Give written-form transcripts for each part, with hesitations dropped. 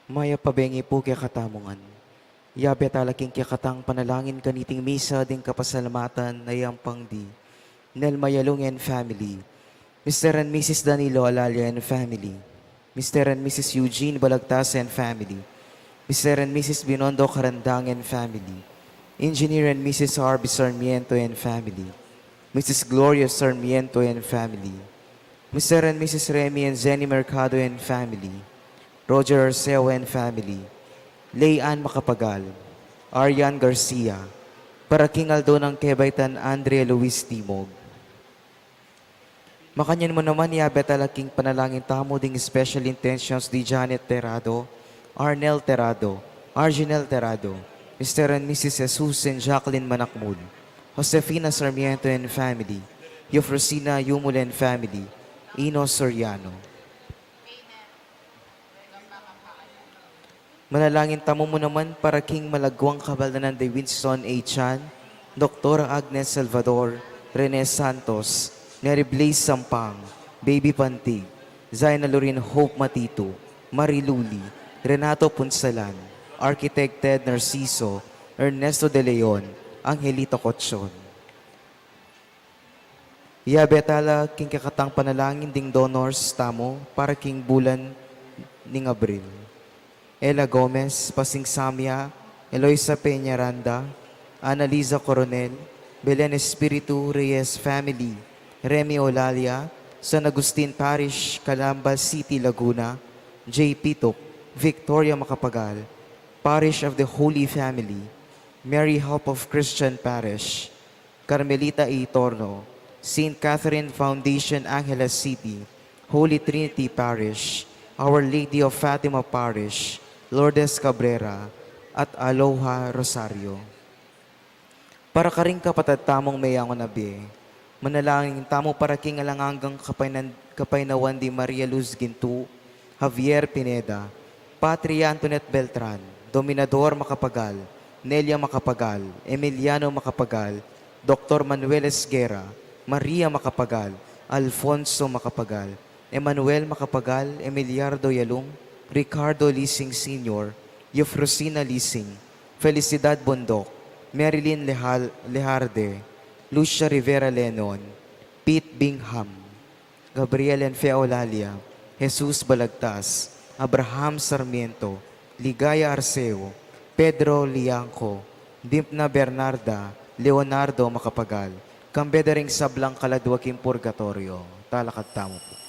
Maya pabengi po kaya katamungan. Yabe talaking kaya katang panalangin kaniting misa din kapasalamatan na iyang pangdi. Nel Mayalong and family. Mr. and Mrs. Danilo Alalia and family. Mr. and Mrs. Eugene Balagtas and family. Mr. and Mrs. Binondo Carandang and family. Engineer and Mrs. Harvey Sarmiento and family. Mrs. Gloria Sarmiento and family. Mr. and Mrs. Remy and Zenny Mercado and family. Roger Arceo and family. Layan Macapagal. Arian Garcia. Paraking Aldo ng Kebaytan Andrea Luis Timog. Makanyan mo naman iabet alaking panalangin tamo ding special intentions di Janet Terrado, Arnel Terrado, Arginel Terrado, Mr. and Mrs. Jesus and Jacqueline Manakmul, Josefina Sarmiento and family, Eufrosina Yumul and family, Ino Soriano. Manalangin tamo mo naman para King Malagwang Kabaldanan de Winston A. Chan, Dr. Agnes Salvador, Rene Santos, Mary Blaze Sampang, Baby Pantig, Zaina Lorin Hope Matito, Mariluli, Renato Punsalan, Architect Ted Narciso, Ernesto De Leon, Angelito Cotson. Betala king kakatang panalangin ding donors tamo para king bulan ning Abril. Ella Gomez, Pasing Samia, Eloisa Peñaranda, Annalisa Coronel, Belen Espiritu Reyes Family, Remy Olalia, San Agustin Parish, Calamba City, Laguna, J. Pitok, Victoria Macapagal, Parish of the Holy Family, Mary Help of Christian Parish, Carmelita E. Torno, St. Catherine Foundation, Angeles City, Holy Trinity Parish, Our Lady of Fatima Parish, Lourdes Cabrera, at Aloha Rosario. Para ka rin kapatid tamong mayang nabi, manalangin tamo para king alangangang kapainawan di Maria Luz Gintu, Javier Pineda, Patria Antoinette Beltran, Dominador Macapagal, Nelia Macapagal, Emiliano Macapagal, Dr. Manuel Esguera, Maria Macapagal, Alfonso Macapagal, Emmanuel Macapagal, Emiliardo Yalung, Ricardo Lising Sr., Eufrosina Lising, Felicidad Bondok, Marilyn Leharde, Lucia Rivera Lenon, Pete Bingham, Gabriel Enfea Olalia, Jesus Balagtas, Abraham Sarmiento, Ligaya Arceo, Pedro Liangco, Dimpna Bernarda, Leonardo Macapagal, Kambedering Sablang Kaladwaking Purgatorio. Talakad tamo po.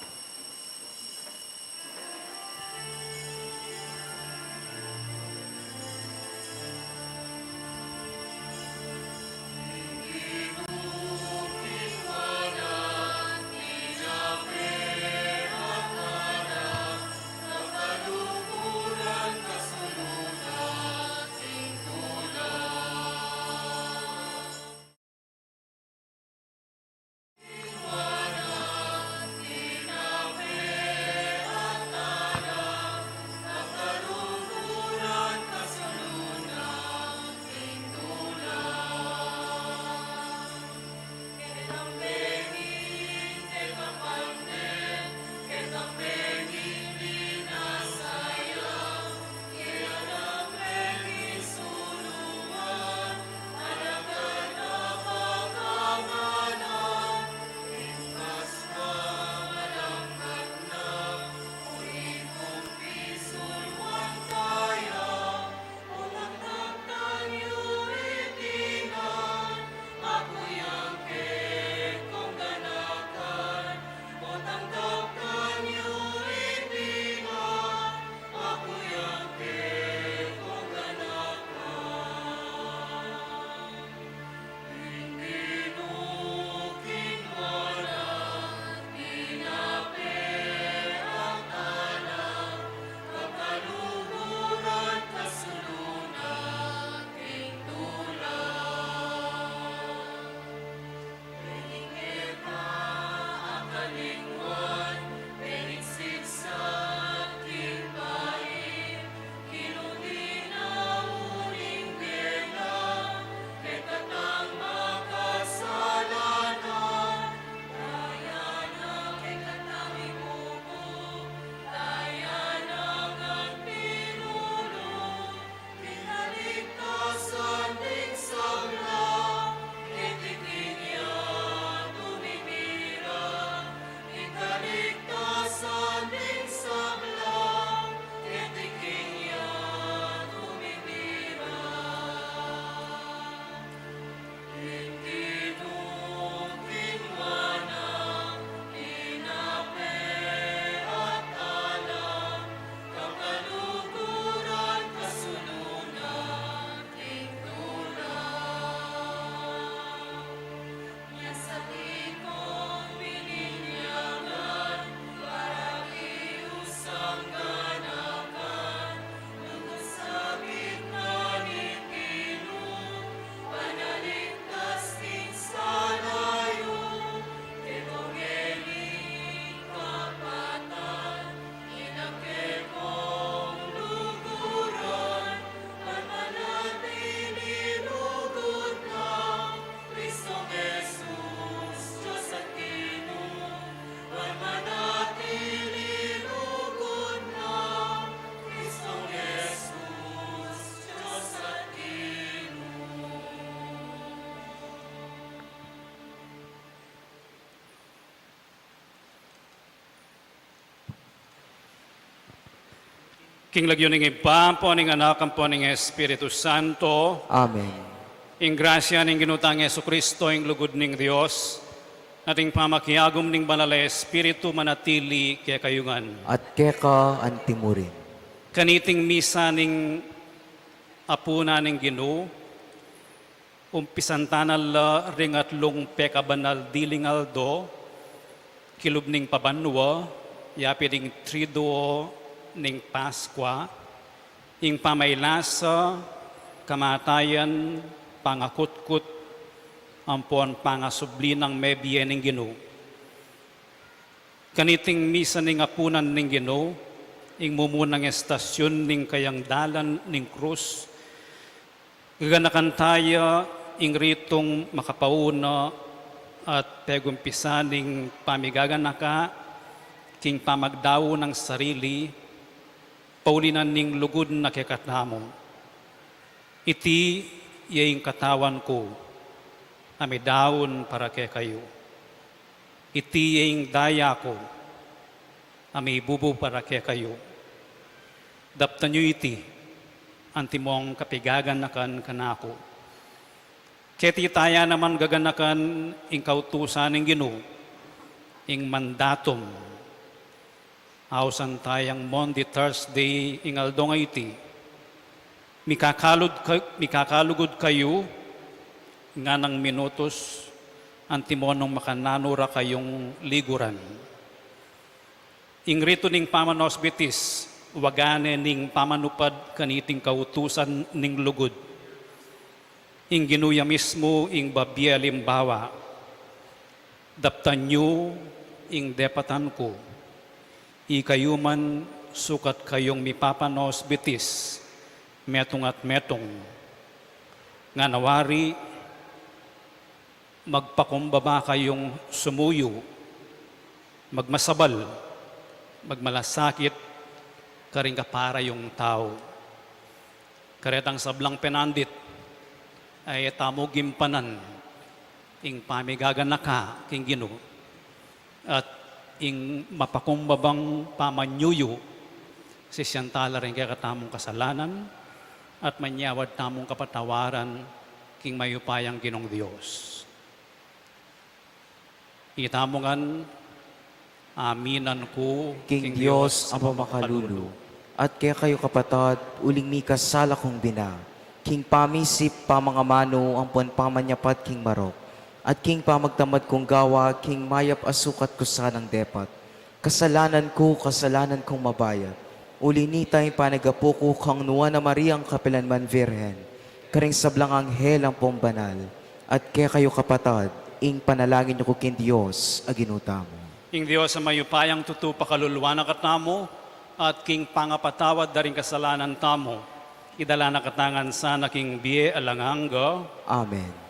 King lagyo ning ipampo ning anak ang po ning Espiritu Santo, Amen. ing grasya ning ginutang Yesu Kristo, ing lugod ning Dios, nating pamakiagom ning banal na Espiritu manatili kaya kayungan. At keka antimurin. Kaniting misa ning apuna ning Ginoo, umpisan tanal ring atlong pekabanal dilingal do, kilub ning pabanwa, yapi ring triduo ning Paskwa, ing pamaylasa, kamatayan, pangakutkut, ampon pangasubli ng mebye ning Ginoo. Kaniting misa ning apunan ning Ginoo, ing mumunang estasyon ning kayang dalan ning krus, gaganakan tayo ing ritong makapauna at pegumpisa ning pamigaganaka, king pamagdawo ng sarili, paulinan ning lugod na kekatamo. Iti yaing katawan ko, amidawon para kay kayo. Iti yaing daya ko, amibubo para kay kayo. Daptan nyo iti, antimong kapigagan nakan kanako. Keti taya naman gaganakan ing kautusan ng Ginoo, ing mandatum. Hausan tayang Monday, Thursday, ing aldong iti. Mikakalugod kayo, nga ng minutos, antimonong makananura kayong liguran. Ing rito ning pamanosbitis, wagane ning pamanupad kaniting kautusan ning lugod. Ing ginuya mismo ing babya limbawa, daptan nyo ing depatan ko, ikayuman sukat kayong mipapanos bitis, metong at metong, nga nawari, magpakumbaba kayong sumuyo, magmasabal, magmalasakit, karing kapara yung tao. Karetang sablang penandit, ay tamo gimpanan, ing pamigaganaka, king Ginoo, at ing mapakumbabang pamanyuyo, si siyantala rin kaya katamong kasalanan, at manyawad tamong kapatawaran, king mayupayang Ginong Diyos. Itamongan, aminan ko, King Diyos ang pamakalulu. At kaya kayo kapatad, uling mi kasala kong bina. King pamisip pamangamano ang puan pamanyapat king marok. At king pamagtamad kong gawa, king mayap asukat ko sanang depat. Kasalanan kong mabayat. Uli ni tayong panagapo ko kang nuwa na Mariang Kapilanman Virhen. Karing sablang anghel ang pombanal. At kaya kayo kapatad, ing panalangin niyo ko king Diyos, aginuta mo. ing Diyos sa mayupayang tutupakaluluwa na katamo, at king pangapatawad daring kasalanan tamo, idala na katangan sana king biye alanganga. Amen.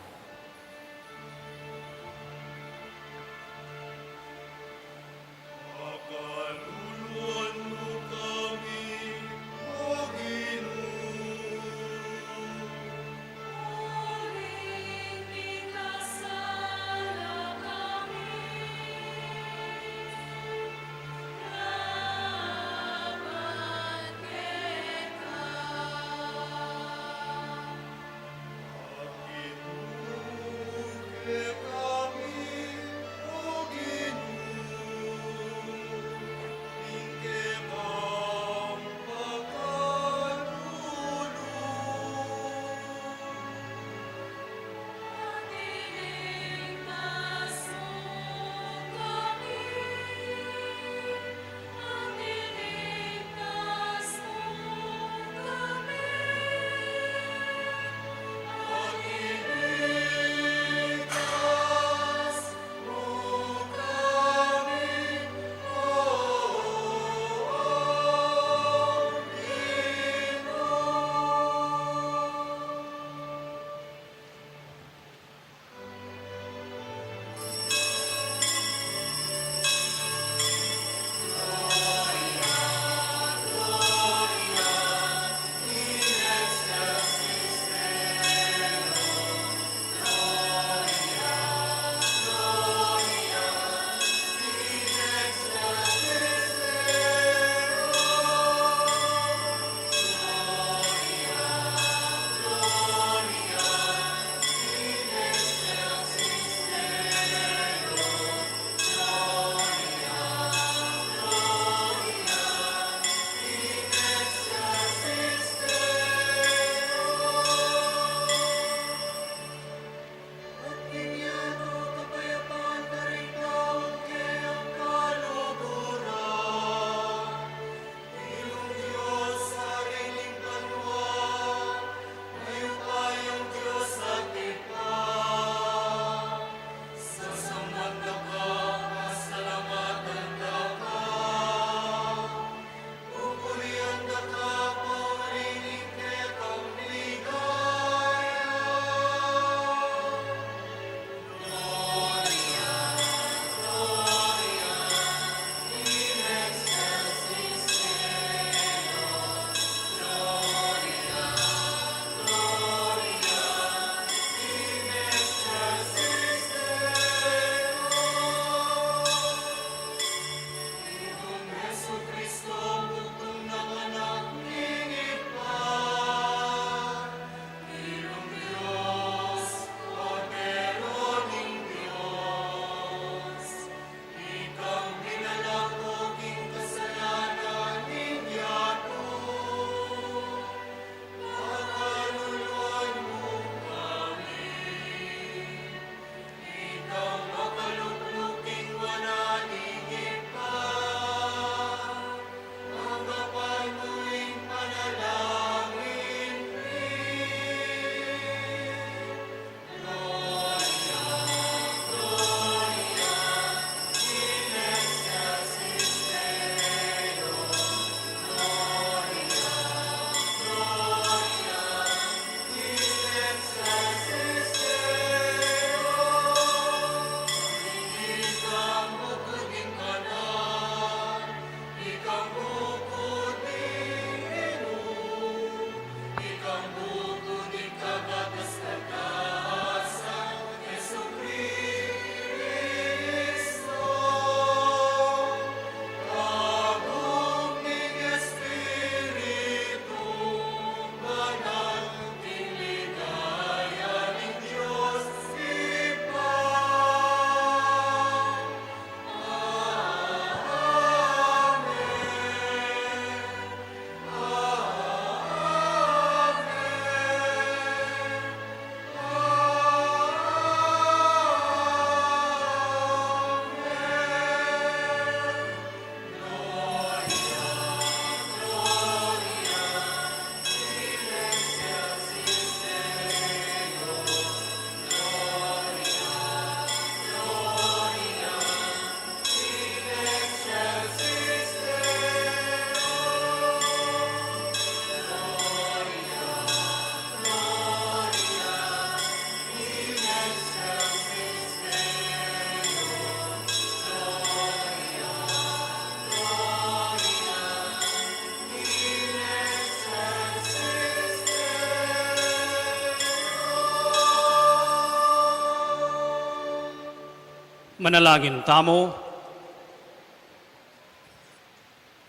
Manalangin tamo.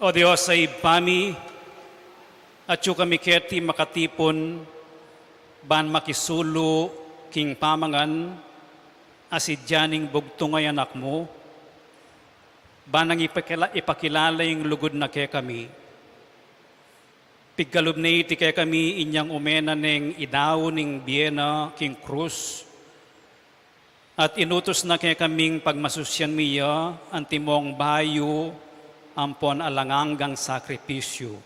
O Diyos ay pami, at yu kami keti makatipon, ban makisulo king pamangan, asidyaning bugto ngay anak mo, banang ipakilala yung lugod na kay kami. Pigkalub na iti kay kami inyang umena ng idaw ning biyena king krus, at inutos na kay kaming pagmasusyan miya ang timong bayo ampon alanganggang sakripisyo.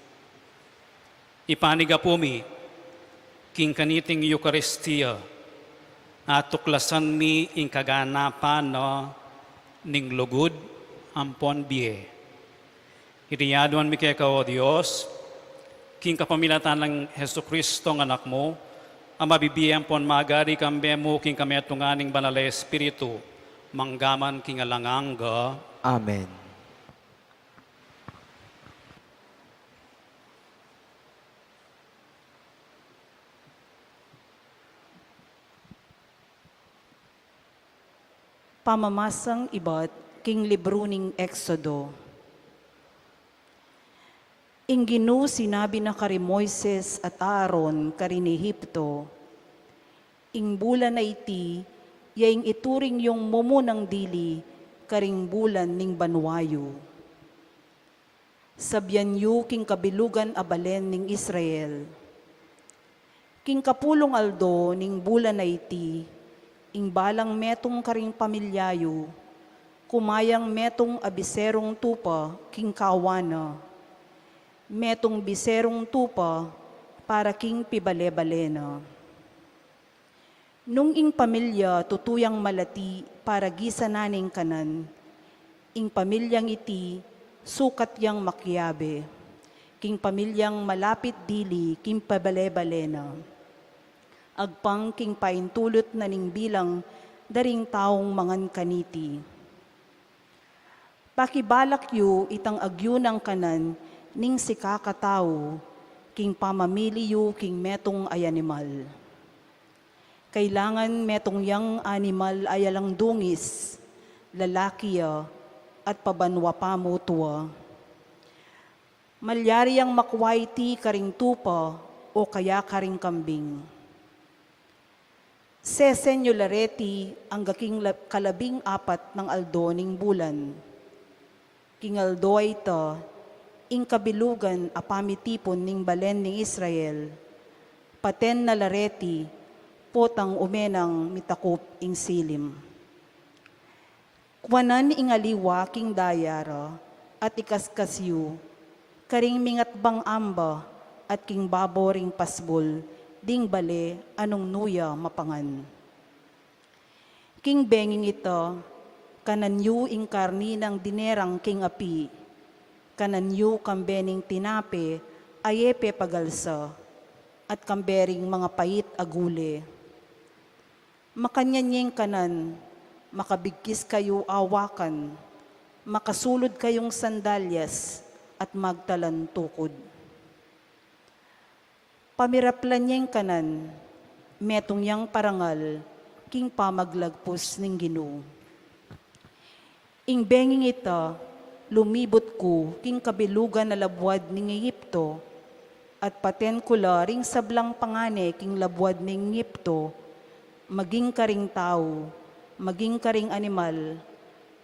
Ipaniga po mi, king kaniting Eucharistia, at tuklasan mi ing kaganapan na ning lugod ampon biye. Iriyaduan mi kay ka, O Diyos, king kapamilatan ng Heso Kristo ng anak mo, ang mabibiyan pon magari kambe mo king kametunganing banal na Espiritu, manggaman king alanganga. Amen. Pamamasang ibat king libro ning Exodo. Ingginu sinabi na kari Moises at Aaron kari ni Ehipto, ing bulan na iti, yaing ituring yung mumunang dili, karing bulan ning banwayo. Sabyan yu king kabilugan abalen ning Israel. King kapulong aldo ning bulan na iti, ing balang metong karing pamilyayo, kumayang metong abiserong tupa king kawana, metong biserong tupa para king pibale-balena. Nung ing pamilya tutuyang malati para gisa naning kanan, ing pamilyang iti sukat yang makyabe, king pamilyang malapit dili king pabale-balena. Agpang king paintulot na ning bilang daring taong mangan kaniti. Pakibalak yu itang agyo ng kanan ning si kakatao, king pamamili yu king metong ay animal. Kailangan metong yang animal ay alang dungis, lalaki ya, at pabanwa pa mo tuwa. Malyari ang makwaiti karing tupa o kaya karing kambing. Sesenyo lareti ang gaking kalabing apat ng aldo ning bulan. King aldo ay ito, ing kabilugan apamitipon ning balen ning Israel, paten na lareti, potang umenang mitakop ing silim. Kuwanan ing aliwa king dayara, at ikaskasyu, karing mingat bang amba, at king baboring pasbol, ding bale anong nuya mapangan. King benging ito, kananyu ing karni ng dinerang king api, kananyu kambening tinape, ayepe pagalsa, at kambering mga pait agule. Makanyanyeng kanan, makabigkis kayo awakan, makasulod kayong sandalyas, at magtalan tukod. Pamiraplan niyang kanan, metong yang parangal, king pamaglagpos ning Ginoo. Ing benging ita, lumibot ko, king kabilugan na labwad ning Ehipto, at paten kula ring sablang pangane king labwad ning Ehipto, maging karing tao, maging karing animal,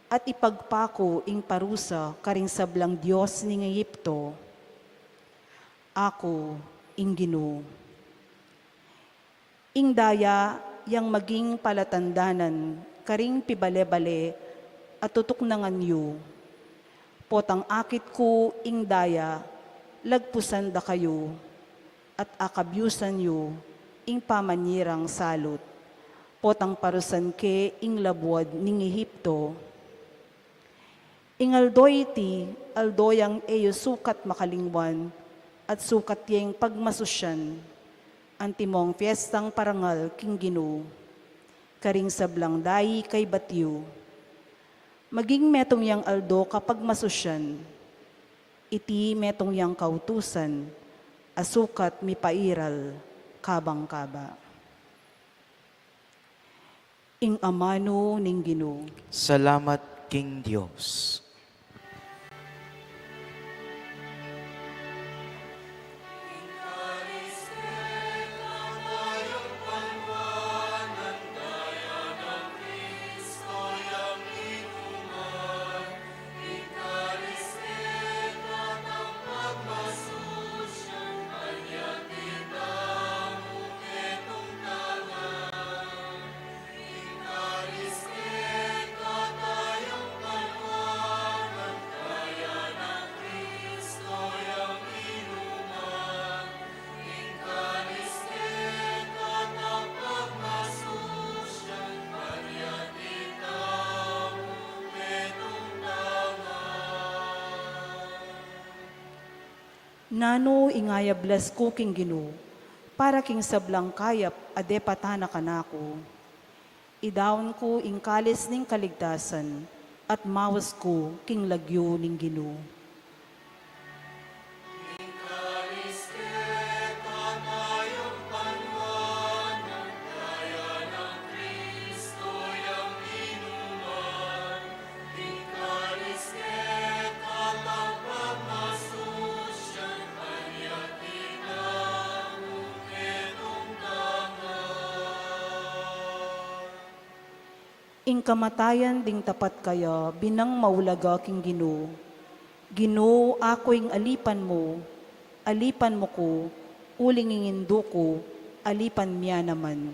at ipagpako ing parusa karing sablang Diyos ning Ehipto. Ako, ing Ginoo. Ing daya, yang maging palatandanan, karing pibale-bale, at tutuknangan yu. Potang akit ko, ing daya, lagpusan da kayo, at akabyusan yu, ing pamanyirang salot. Potang parusan ke, ing labwad ning Ehipto. Ing aldoy ti, aldoyang eyo sukat makalingwan, at sukat yang pagmasusyan, antimong fiestang parangal king Ginoo, karing sablang dayi kay batyo. Maging metong yang aldo kapag masusyan, iti metong yang kautusan, asukat mipairal, kabang-kaba. ing amano ning Ginoo. Salamat King Dios. Nano ingaya bless ko king Ginoo, para king sablang kayap ade patana kanako. Idawon ko ing kalis ning kaligtasan, at mawas ko king lagyo ning Ginoo. Ing kamatayan ding tapat kaya, binang maulaga king Ginoo. Ginoo, ako ing alipan mo ko, uling ingindo ko, alipan miya naman.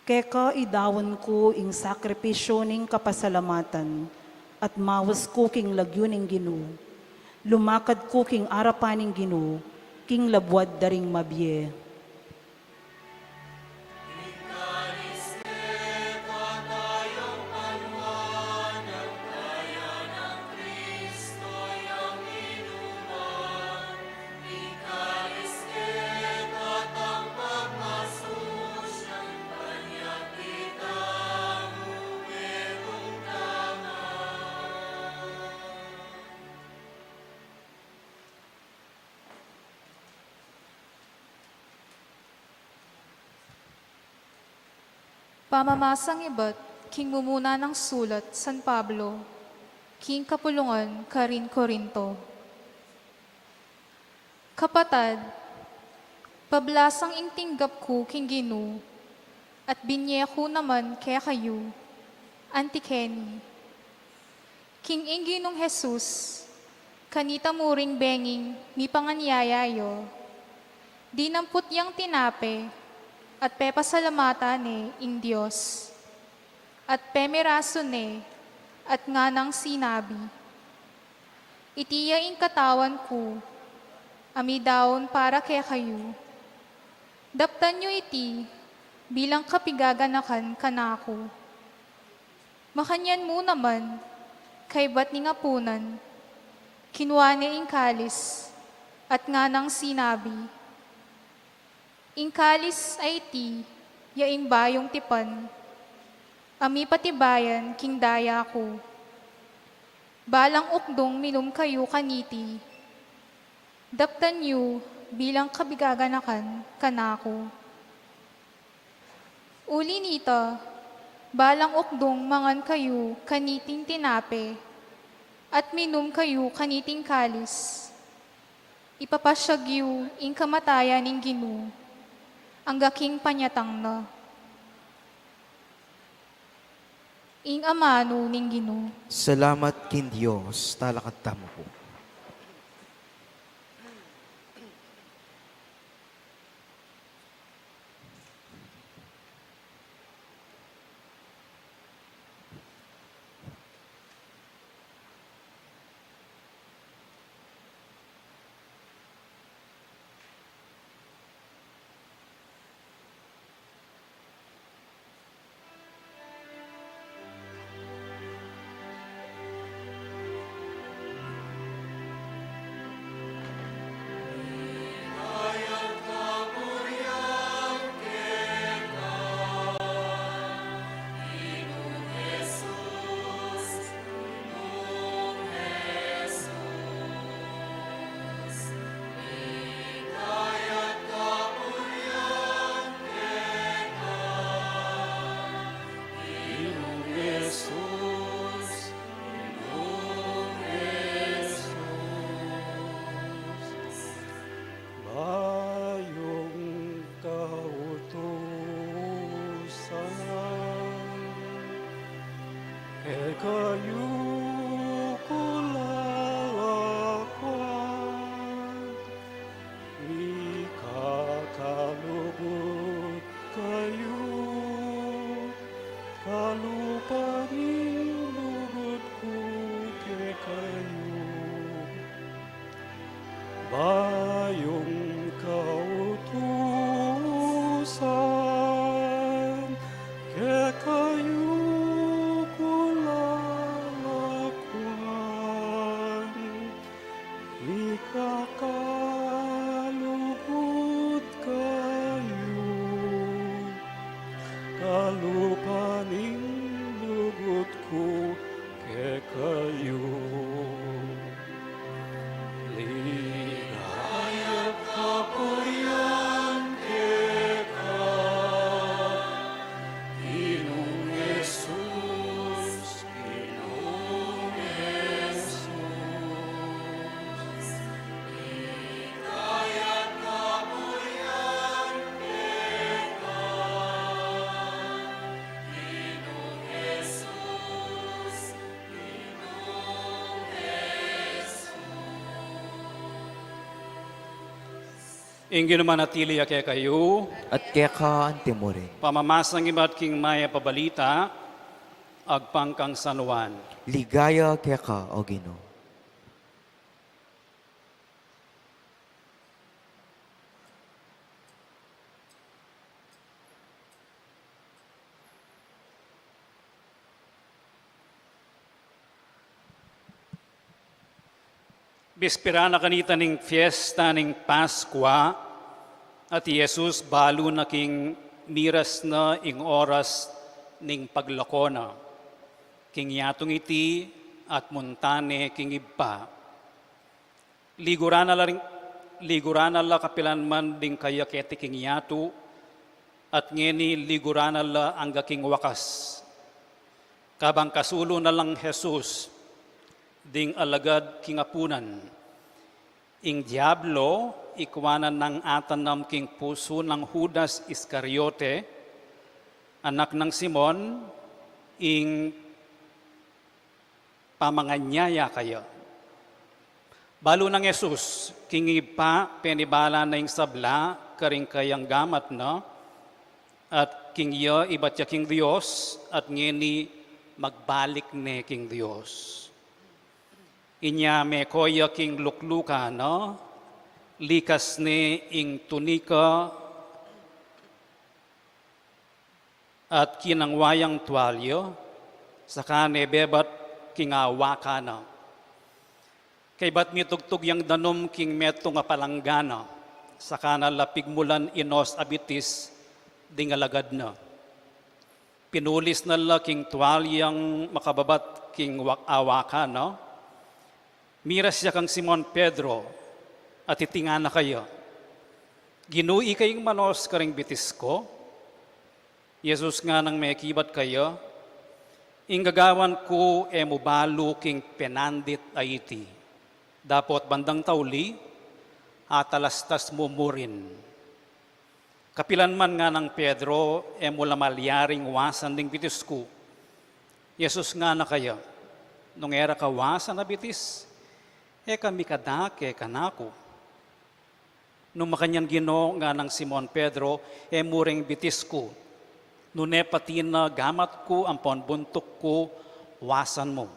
Keka idawon ko ing sakripisyo ning kapasalamatan, at mawas ko king lagyo ning Ginoo. Lumakad ko king arapan ning Ginoo, king labwad daring mabye. Pamamasang iba't king mumuna ng sulat San Pablo, king kapulungan Karin Corinto. Kapatad, pablasang intinggap ko king Ginoo, at binye ko naman kaya kayo, Antikeni. King Inginong Jesus, kanita muring benging mi panganyayayo, di namput yang tinape, at pepasalamatan ing Diyos. At pemeraso at nga nang sinabi, itiya ing katawan ko, amidaon para kaya kayo. Daptan nyo iti, bilang kapigaganakan kanako. Makanyan mo naman, kay ba't ni ngapunan, kinuha ing kalis, at nga nang sinabi, ing kalis ay ti, yaing bayong tipan, ami patibayan king daya ko. Balang ukdong minum kayo kaniti, daptan yu bilang kabigaganakan kanako. Uli nita, balang ukdong mangan kayo kaniting tinape, at minum kayo kaniting kalis. Ipapasyagyu ing kamatayan ning Ginoo, ang gaking panyatang na. Ing amano ning Ginoo. Salamat King Dios. Talakat tamo po. kayo. Ligaya kapuyan ka, Ginong Jesus, Ginong Jesus. Ligaya kapuyan ka, Ginong Jesus, Ginong Jesus. Ingin manatili kaya kayo, At kaya ka antimurin. pamamasang iba't king maya pabalita, agpangkang San Juan. Ligaya kaya ka, O Ginoo. Bispira na kanita ning fiesta ning Paskwa, at Jesus balo na king miras na ing oras ning paglakona. King yatong iti at muntane king ibpa. Ligurana la kapilan man ding kaya keti king yato, at ngeni ligurana la angga king wakas. Kabang kasulo na lang Jesus, ding alagad kingapunan. Ing Diablo, ikwanan ng atanam king puso ng Judas Iscariote, anak ng Simon, ing pamanganyaya kayo. Balo ng Jesus, king ipa penibala na ing sabla, karing kayang gamat na, at king iya ibat ya king Dios, at ngeni magbalik ne king Dios. Inya me koya king lukluka, no? Likas ni ing tunika at kinangwayang tuwalyo, saka ne bebat king awaka na. Kay bat mitugtog yang danom king meto nga palanggana, saka na lapigmulan inos abitis ding alagad na. Pinulis na la king tuwalyang makababat king awaka na. Miras siya kang Simon Pedro, at itinga na kayo. Ginui kayong manos karing bitis ko. Jesus nga nang may kibat kayo. Ingagawan ko e mubalo king penandit aiti. Dapot bandang tauli, atalastas mumurin. Kapilan man nga ng Pedro e mula malyaring wasan ding bitis ko. Jesus nga na kayo. Nung era kawasan na bitis, kami kadake kanako. Nung makanyan Ginoo nga ng Simon Pedro, muring bitis ko. Nune pati na gamat ko, ampon buntok ko, wasan mo.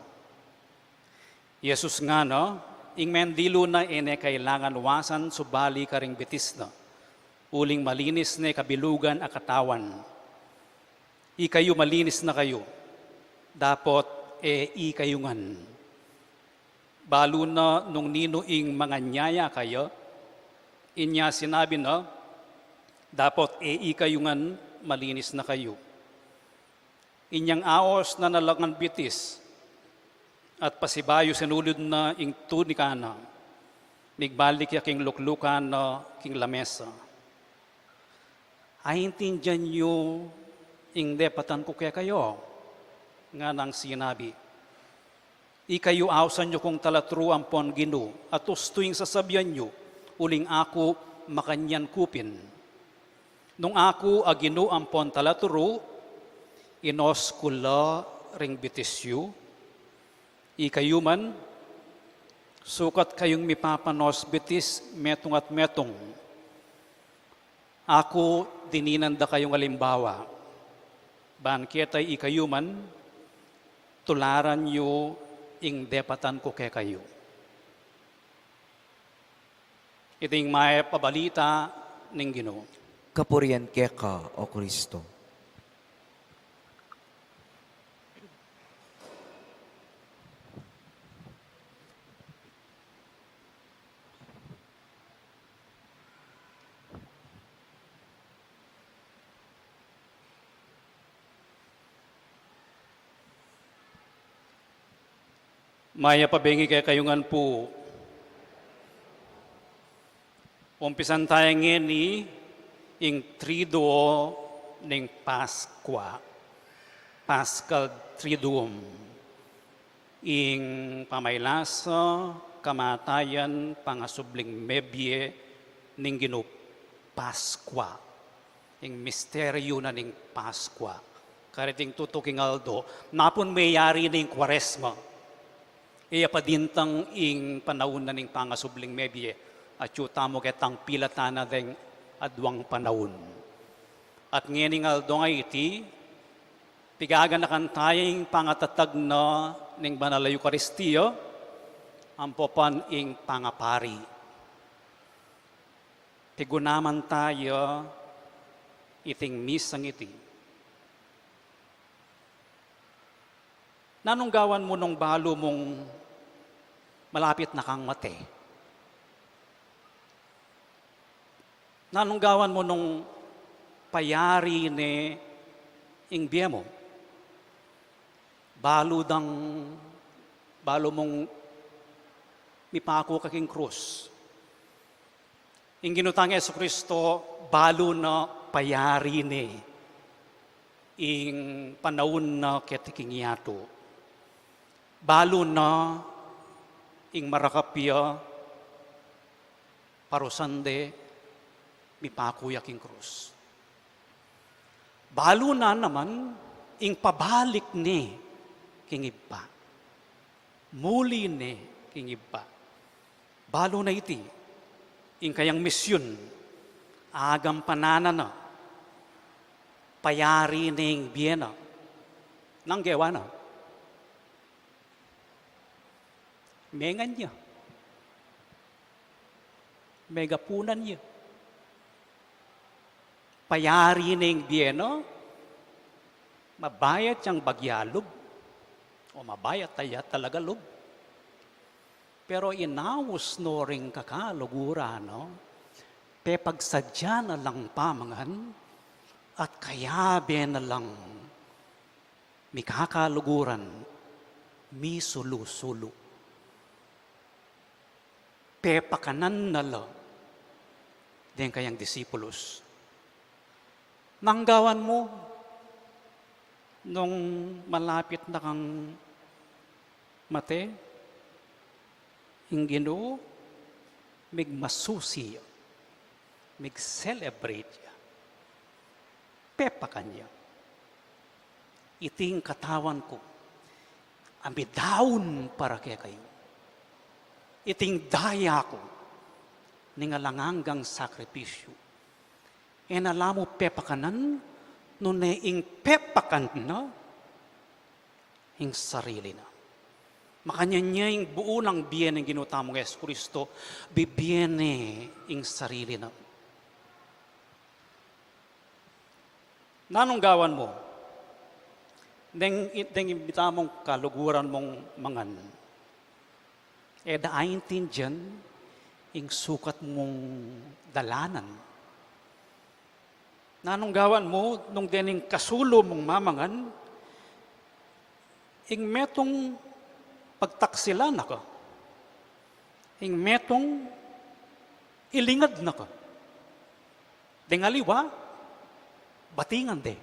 Jesus nga no, ing mendilo na kailangan wasan, subali karing bitis na. Uling malinis na kabilugan a katawan. Ikayo malinis na kayo. Dapot ikayungan. Balo na nung ninuing mga nyaya kayo, inya sinabi na, dapat ikayungan malinis na kayo. Inyang aos na nalangan bitis, at pasibayo sinulod na ing tunika na, migbalik ya king luklukan na king lamesa. Ay intindihan nyo ing depatan ko kaya kayo, nga nang sinabi. Ikayo awsan nyo kung talatru ampon Ginoo, at ustuing sasabihan nyo, uling ako makanyan kupin. Nung ako Ginoo ampon talatru, inos kula ring bitisyo. Ikayo man, sukat kayong mipapanos bitis metong at metong. Ako dininanda kayong alimbawa. Banketay ikayo man, tularan nyo ing depatan ko kay kayo. Iting may pabalita ning Ginoo. Kapurian kaya ka, O Kristo. Maya pabengi kay kayungan po. Umpisan tayo ngayon ni ing trido ng Paskwa. Paschal Triduum. Ing pamaylasa, kamatayan, pangasubling mebye, ning ginu Paskwa. Ing misteryo na ning Paskwa. Kariting tutuking aldo, napon mayari ning Kwaresma. Iya padintang ing panahon na ning pangasubling mebye at yuta mo ketang pilatana deng adwang panahon. At ngayon aldo nga iti, pigaganakan tayong pangatatag na ning banal na Eucharistia, ang popan ing pangapari. Tigunaman tayo iting misang iti. Nanunggawan mo nung balo mong malapit na kang mate? Nanunggawan mo nung payari ni ing biya mo? Balo mong mipako kaking krus. Ing ginutang Yesu Kristo, balo na payari ni ing panahon na ketiking yato. Balo na ing marakapya parusande mipako yaking krus. Balo na naman ing pabalik ni king iba. Muli ni king iba. Balo na iti ing kayang misyon agam panana na payari ning biyena nang gewa na. Mengan niya. Megapunan niya. Payari ning biyena, mabayat siyang bagyalob o mabayat taya talaga lob. Pero inawos no ring kakalugura, no? Pepagsadya na lang pamangan at kayabe na lang mikakaluguran mi sulu-sulu. Pepakanan na lang din kayang disipulos. Nanggawan mo nung malapit na kang mate,ing Ginoo, migmasusi, mig-celebrate ya. Pepakan niya. Iting katawan ko, amidaon para kaya kayo. Iting daya ko, ningalanganggang sakripisyo. E nalamo pepakanan, nung ing pepakan na, ing sarili na. Makanya niya yung buo ng biyen ng ginutamong Yesu Kristo, bibiyene ing sarili na. Nanunggawan mo, deng imbitamong kaluguran mong mangan, daaintin dyan, ing sukat mong dalanan. Nanunggawan mo, nung dening kasulo mong mamangan, ing metong pagtaksilan na ka. Ing metong ilingad na ka. Dengaliwa, batingan de.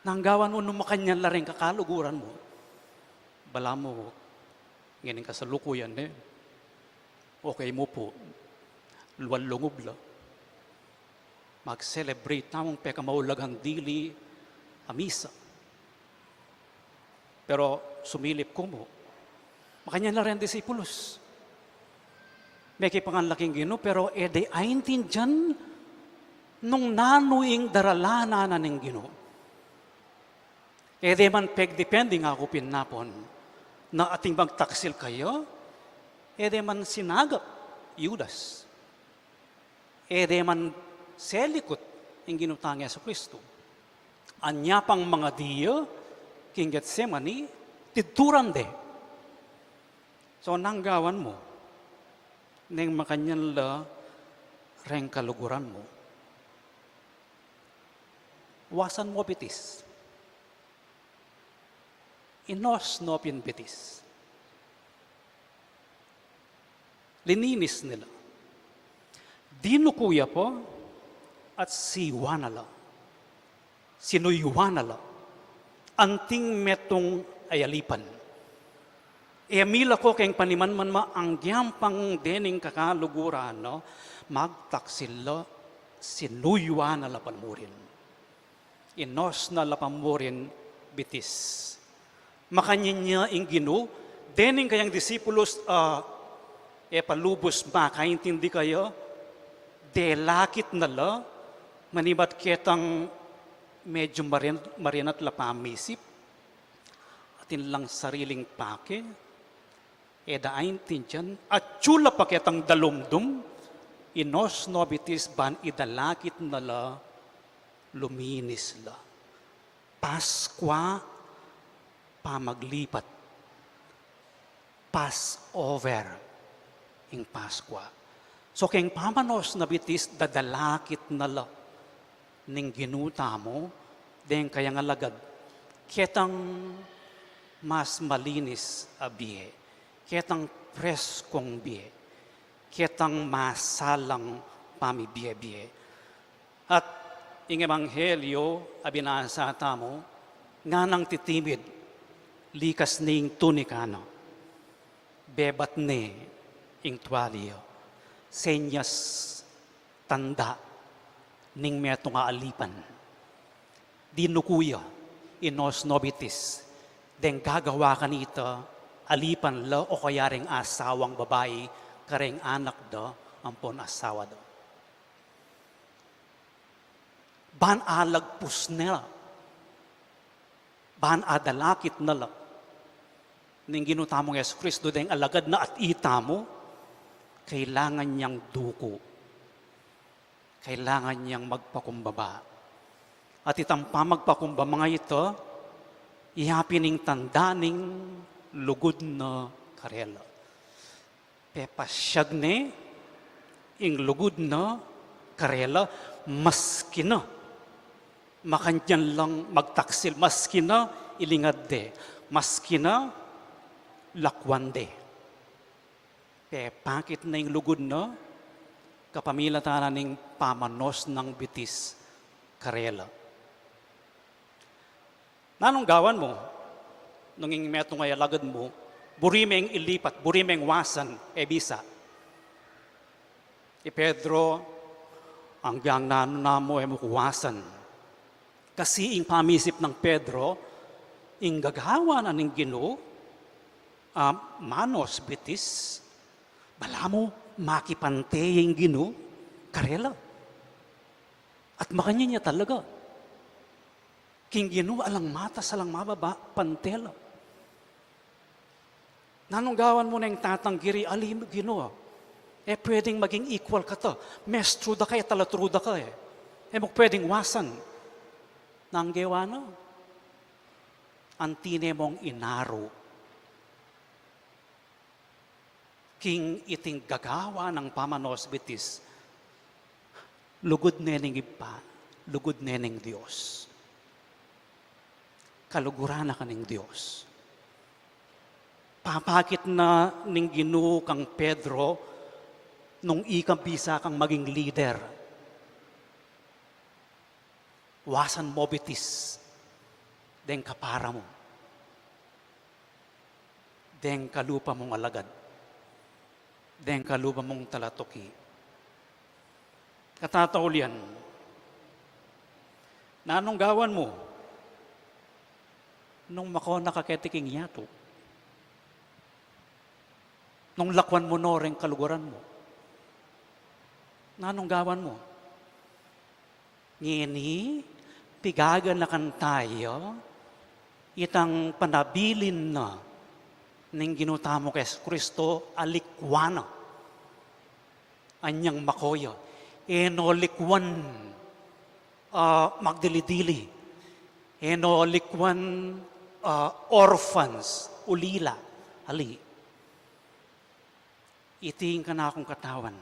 Nanggawan mo nung makanyan la rin kakaluguran mo. Bala mo, ngayon kasalukuyan eh. Okay mo po, luwal-lungob la. Mag-celebrate namang pekamaulag dili amisa. Pero sumilip ko mo, makanya na rin disipulos. May kipanganlaking Ginoo, pero ede aintin dyan, nung nanuing daralana na ng Ginoo. Ede man pegdepende nga ako pinapon, na ating magtaksil kayo, ede man sinagap, Judas. Ede man selikot, ang ginutang Yesu Kristo. Anya pang mga diyo, king Getsemani, tituran de. So, nanggawan mo, nang makanyan la, reng kaluguran mo. Wasan mo bitis. Inos nopin bitis. Lininis nila. Dinukuya po at siwanala. Sinuywanala. Anting metong ayalipan. Mila ko keng panimanman ang giyampang dening kakaluguran, no? Magtaksila, sinuywanala panmurin. Inos na lapamurin bitis. Makanya ing Ginoo, dening kayang disipulos, palubos makaintindi kayo, delakit na la, manibat ketang medyo marinat lapamisip, atin lang sariling pake, daain tinjan, at chula pa ketang dalumdum, inos nobitis ban idalakit na la, luminis la. Paskwa, pamaglipat. Passover, ing Paskwa. So keng pamanos na bitis, dadalakit na la, ning ginuta mo, den kaya nga lagad, ketang mas malinis a biye, ketang preskong biye, ketang masalang pamibiye-biye. At ing ebanghelyo, abinasa tamo, nga nang titimid, likas ning tunikano, bebat ne ing tuwalyo, senyas tanda ning metong aalipan. Dinukuya, inos nobitis, den gagawa ka nito, alipan la o kaya ring asawang babae, kareng anak da, ampon asawa da. Ban alagpus nila, ban adalakit nila, ning ginutamong Yesu Kristo, den alagad na at itamo, kailangan niyang duko. Kailangan niyang magpakumbaba. At itang pamagpakumba mga ito, ihapining tandaning lugod na karela. Pepasyag ne, ing lugod na karela, maski na, makandyan lang magtaksil, maski na ilingad de, maski na lakwan de. Pakit na yung lugod na, kapamilatan ning pamanos ng bitis karela. Nanong gawan mo, nung ing metong ay alagad mo, burimeng ilipat, burimeng wasan, bisa. Pedro, ang giyang nanamo ay mukuwasan. Kasi ing pamisip ng Pedro, ing gagawa na ning Ginoo, manos bitis, bala mo, makipante yung Ginoo, karela. At makanya niya talaga. King Ginoo alang mata salang mababa, pantela. Nanong gawan mo na yung tatanggiri, alim Ginoo. Pwedeng maging equal ka to. Mestruda ka, talatruda ka mok pwedeng wasan. Nanggewa na. Antine mong inaro. King iting gagawa ng pamanos bitis, lugod nening ipa, lugod nening Diyos. Kaluguran na kaning Diyos. Papakit na ning Ginoo kang Pedro, nung ikambisa kang maging leader. Wasan mo bitis, den kapara mo. Den kalupa mong alagad. Den kalupa mong talatoki. Katataulian, nanong gawan mo, nung mako nakaketiking yato, nung lakwan mo no rin kaluguran mo, nanong gawan mo, ngini, pigagan na kan tayo, itang panabilin na, ning ginutamo kay Kristo, alikwana, anyang makoyo, enolikwan, magdilidili, enolikwan, orphans, ulila, ali. Iting ka na akong katawan.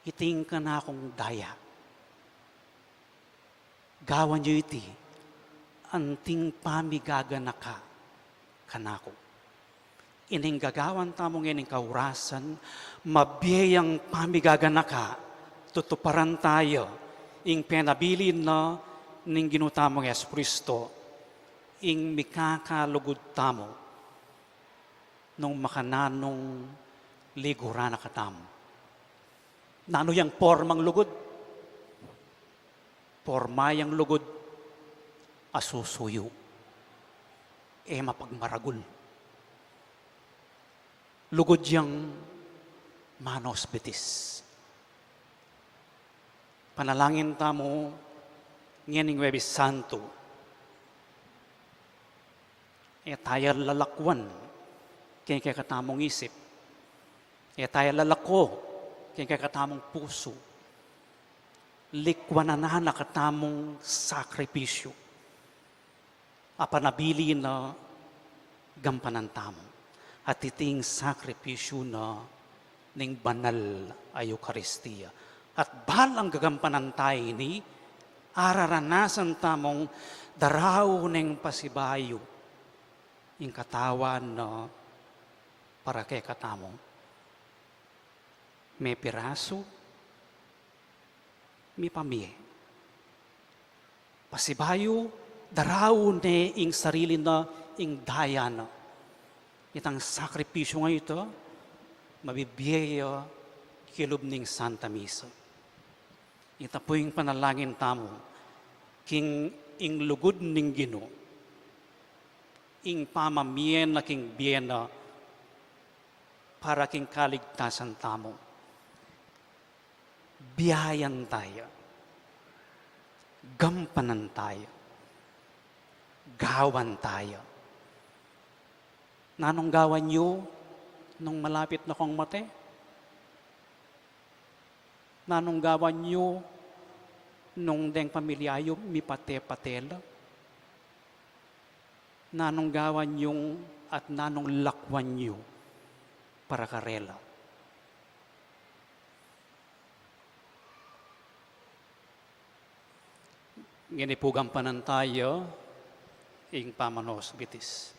Iting ka na akong daya. Gawan niyo iti, anting pamigaga ka kanako. Ining gagawan tamong ining kaurasan, mabiyayang pamigaga ka, tutuparan tayo, ing penabilin na ning ginutamong Yesu Kristo, ing mikakalugod tamo, nung makananong ligura na katamo. Nano yang formang lugod? Formayang lugod, asusuyo. Mapagmaragul. Lugod yang manos betis. Panalangin tamo, nganing Webis Santo, tayo lalakwan, kaya katamong isip. Tayo lalako, kaya katamong puso. Likwanan na katamong sakripisyo. Apanabili na gampanan tamo. At iting sakripisyo na ning banal ay Eucharistia. At balang gagampanan tayo ni, araranasan tamong daraw ning pasibayo, ing katawan na para kay katamo. May piraso, may pamiye. Pasibayo, daraw ne ing sarili na ing daya na. Itang sakripisyo nga ito, mabibiyaya kilob ning Santa Misa. Ita po yung panalangin tamo, king ing lugod ning Ginoo, ing pamamien na king biyena, para king kaligtasan tamo. Biyayan tayo, gampanan tayo, gawan tayo. Nanong gawan nyo nung malapit na kong mate? Nanong gawan nyo nung deng pamilyayo mi pate-patela? Nanong gawan yung at nanong lakwan nyo para karela? Ginipugampanan tayo ing pamanos bitis.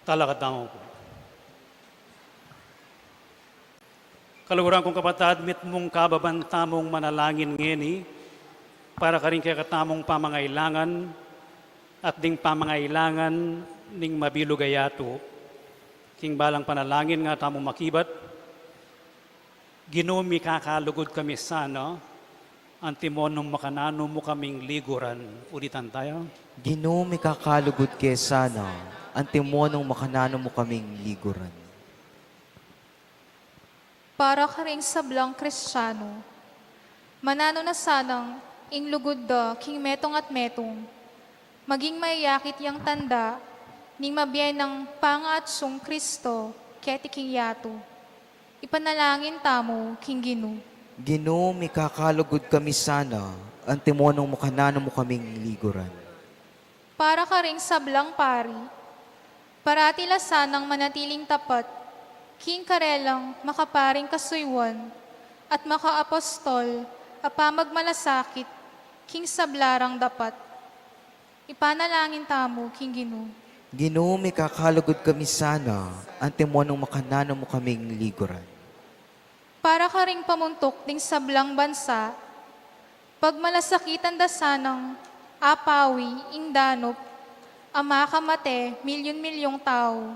Talakatamo ko. Kaluguran kong kapatid, mit mong kababantamong manalangin ngeni, para ka rin kaya katamong pamangailangan at ding pamangailangan ning mabilugayato. King balang panalangin nga tamong makibat, ginumi kakalugod kami sana, antimon nung makanano mo kaming liguran. Ulitan tayo. Ginoo, kakalugod kay sana, antimonong makanano mo kaming liguran. Para ka ring sablang Kristiyano, manano na sanang inglugod da king metong at metong, maging mayakit yang tanda, ning mabiyay ng pangatsong Kristo, keti king yato. Ipanalangin tamo, king Ginoo. Ginoo, kakalugod kami sana, antimonong makanano mo kaming liguran. Para ka ring sablang pari, paratila sanang manatiling tapat, king karelang makaparing kasuywan, at makaapostol, apamagmalasakit, king sablarang dapat. Ipanalangin tamo, king Ginoo. Ginoo, kakalugod kami sana, antimonong makanano mo kaming liguran. Para ka ring pamuntok ding sablang bansa, pagmalasakitan da sanang apawi, ingdanop, ama kamate, milyon-milyong tao.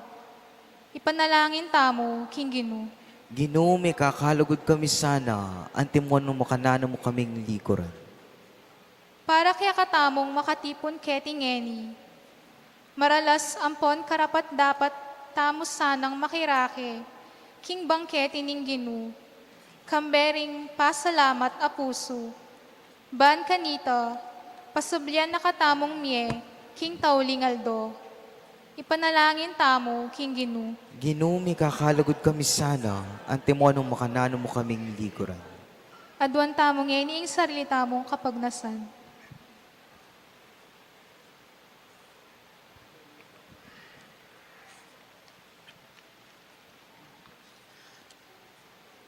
Ipanalangin tamo, king Ginoo. Ginoo, kakalugod kami sana, antimonong makanano mo kaming liguran. Para kaya katamong makatipon ketingeni, maralas ampon karapat dapat tamo sanang makirake, king bangketi ning Ginoo, kambering pasalamat a puso, ban kanita, pasublyan na katamong mie, king taulingaldo. Ipanalangin tamo, king Ginoo. Ginoo, kakalugod kami sana, antimonong makanano mo kaming liguran. Adwan tamong ngeni ing sarili tamong kapagnasan.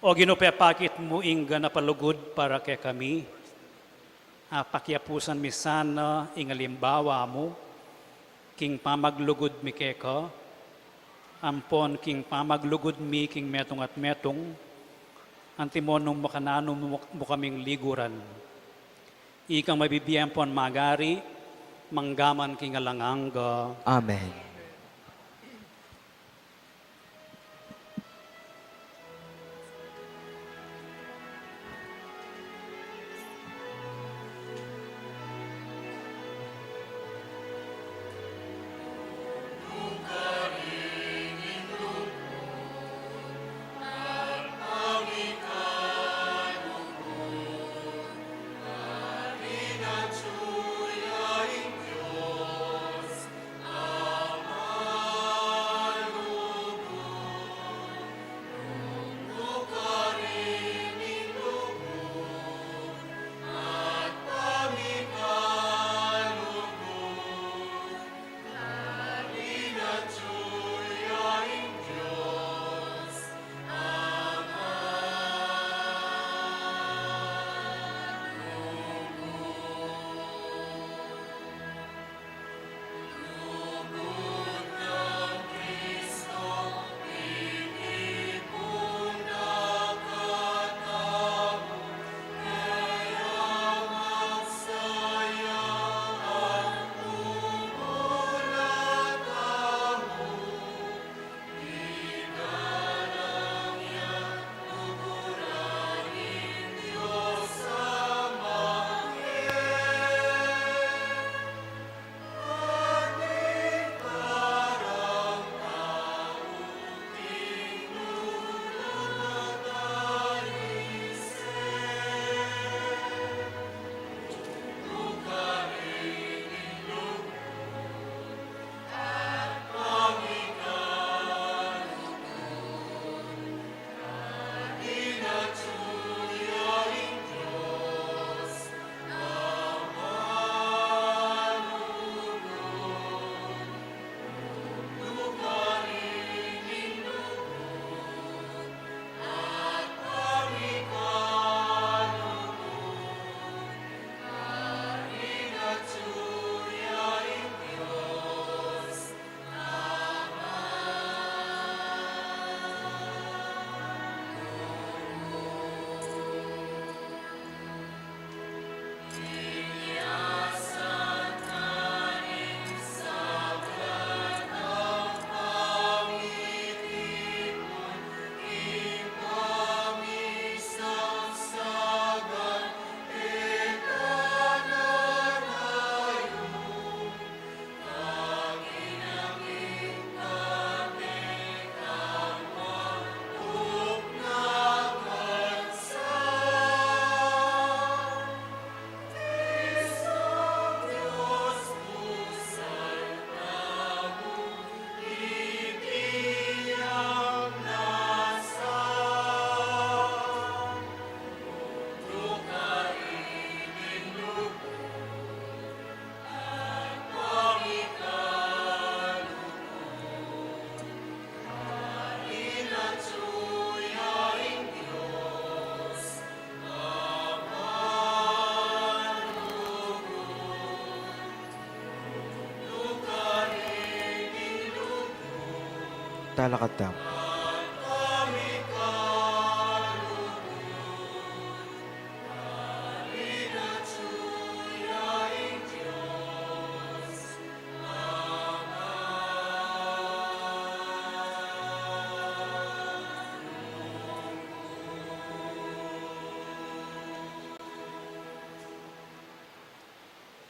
O ginupepakit mo ingga na palugod para kay kami. Pakyapusan mi sana ingalimbawa mo, king pamaglugod mi keka, ampon king pamaglugod mi king metong at metong, antimonong makanano mo kaming liguran. Ikang mabibiyang pon magari, manggaman king alanganga. Amen. kalakatam.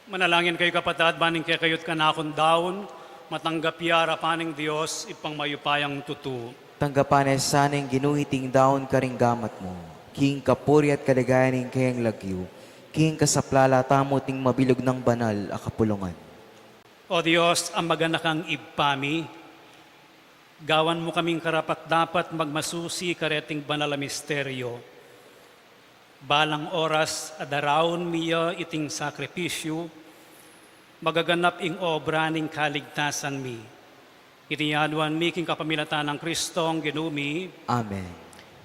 Manalangin kayo kapatid, baning kaya kayo't kanakon daon, matanggap yara paning Diyos, ipang mayupayang tutu. Tanggapanes saning ginuhiting daon karing gamat mo. King kapuri at kalagayaning kayang lagyo. King kasaplala tamo ting mabilog ng banal a kapulungan. O Diyos, ang maganakang ibpami, gawan mo kaming karapat dapat magmasusi kareting banal a misteryo. Balang oras adaraon miya iting sakripisyo, magaganap ing obra ning kaligtasan mi. Itiyaduan mi king kapamilatan ng Kristong ginumi, Amen.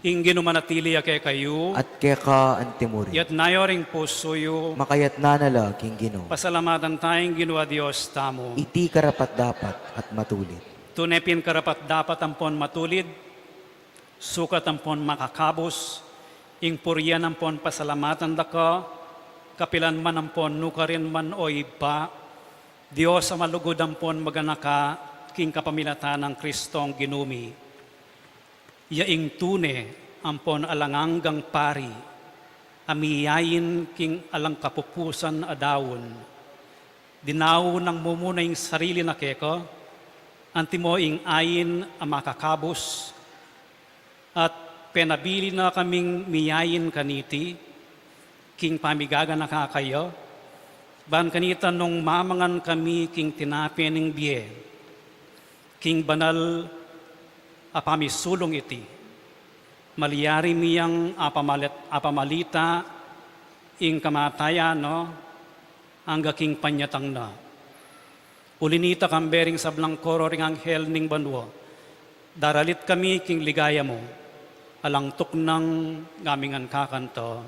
ing ginumanatili kay kayo, At keka antimuri. yat nayoring pusoyo, Makayat nanala king Ginoo. pasalamatan tayong ginawa Diyos tamo. Iti karapat dapat at matulit. Tunepin karapat dapat ampon matulid, sukat ampon makakabos, ing puryan ampon pasalamatan daka, kapilan man ampon nukarin man o iba, Diyos sa malugod ampon maganaka, king kapamilatan ng Kristong ginumi. Yaing tune ampon alanganggang pari, amiyayin king alang kapupusan adawon. Dinaw ng mumunay sarili na keko, antimo ing ayin ang makakabos, at penabili na kaming miyayin kaniti, king pamigaga na kakayo, ban kanita nung mamangan kami king tinapening biye, king banal apamisulong iti, maliyari miyang apamalita ing kamatayan no, angga king panyatang na. Ulinita kambering sablang koro ring anghel ning banwa, daralit kami king ligaya mo, alang tuknang gamingan kakanto.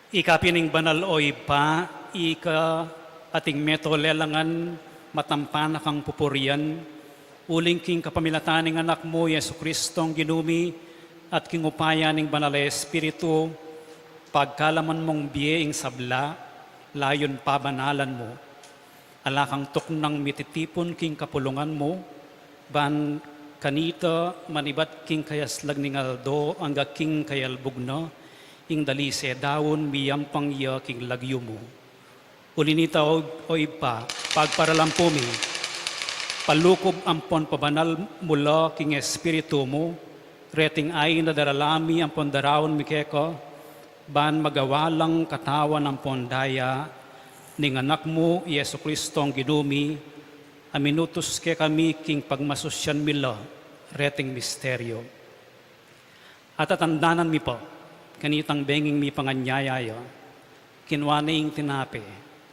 Ikapining banal o ipa, ika ating meto lelangan matampanak ang pupurian, uling king kapamilataning anak mo, Yesu Kristong ginumi, at king upaya ning banal na Espiritu, pagkalaman mong biyeing sabla, layon pabanalan mo, alakang tuknang mititipon king kapulungan mo, ban kanita manibat king kayaslag ning aldo, angga king kayalbugno, ing dalise dawon miyampang iya king lagyo mo. Ulinita o ipa, pagparalampumi, palukob ampon pabanal mula king espiritu mo, reting ay na daralami ampon darawon mikeko, ban magawalang katawan ampon daya, ning anak mo, Yesu Kristong ginumi, aminutos ke kami king pagmasosyan mila, reting misteryo. At atandanan mi po, kanitang benging mi panganyayayo, kinwaning tinape,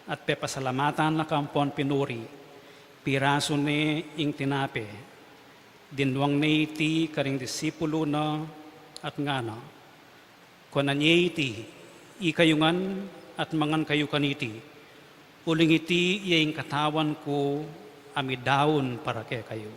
at pepasalamatan na kampon pinuri, piraso ni ing tinape, dinwang na iti karing disipulo na at ngana, kuanan niya iti, ikayungan at mangan kayo kaniti, uling iti iyang katawan ko, amidawon para kay kayo.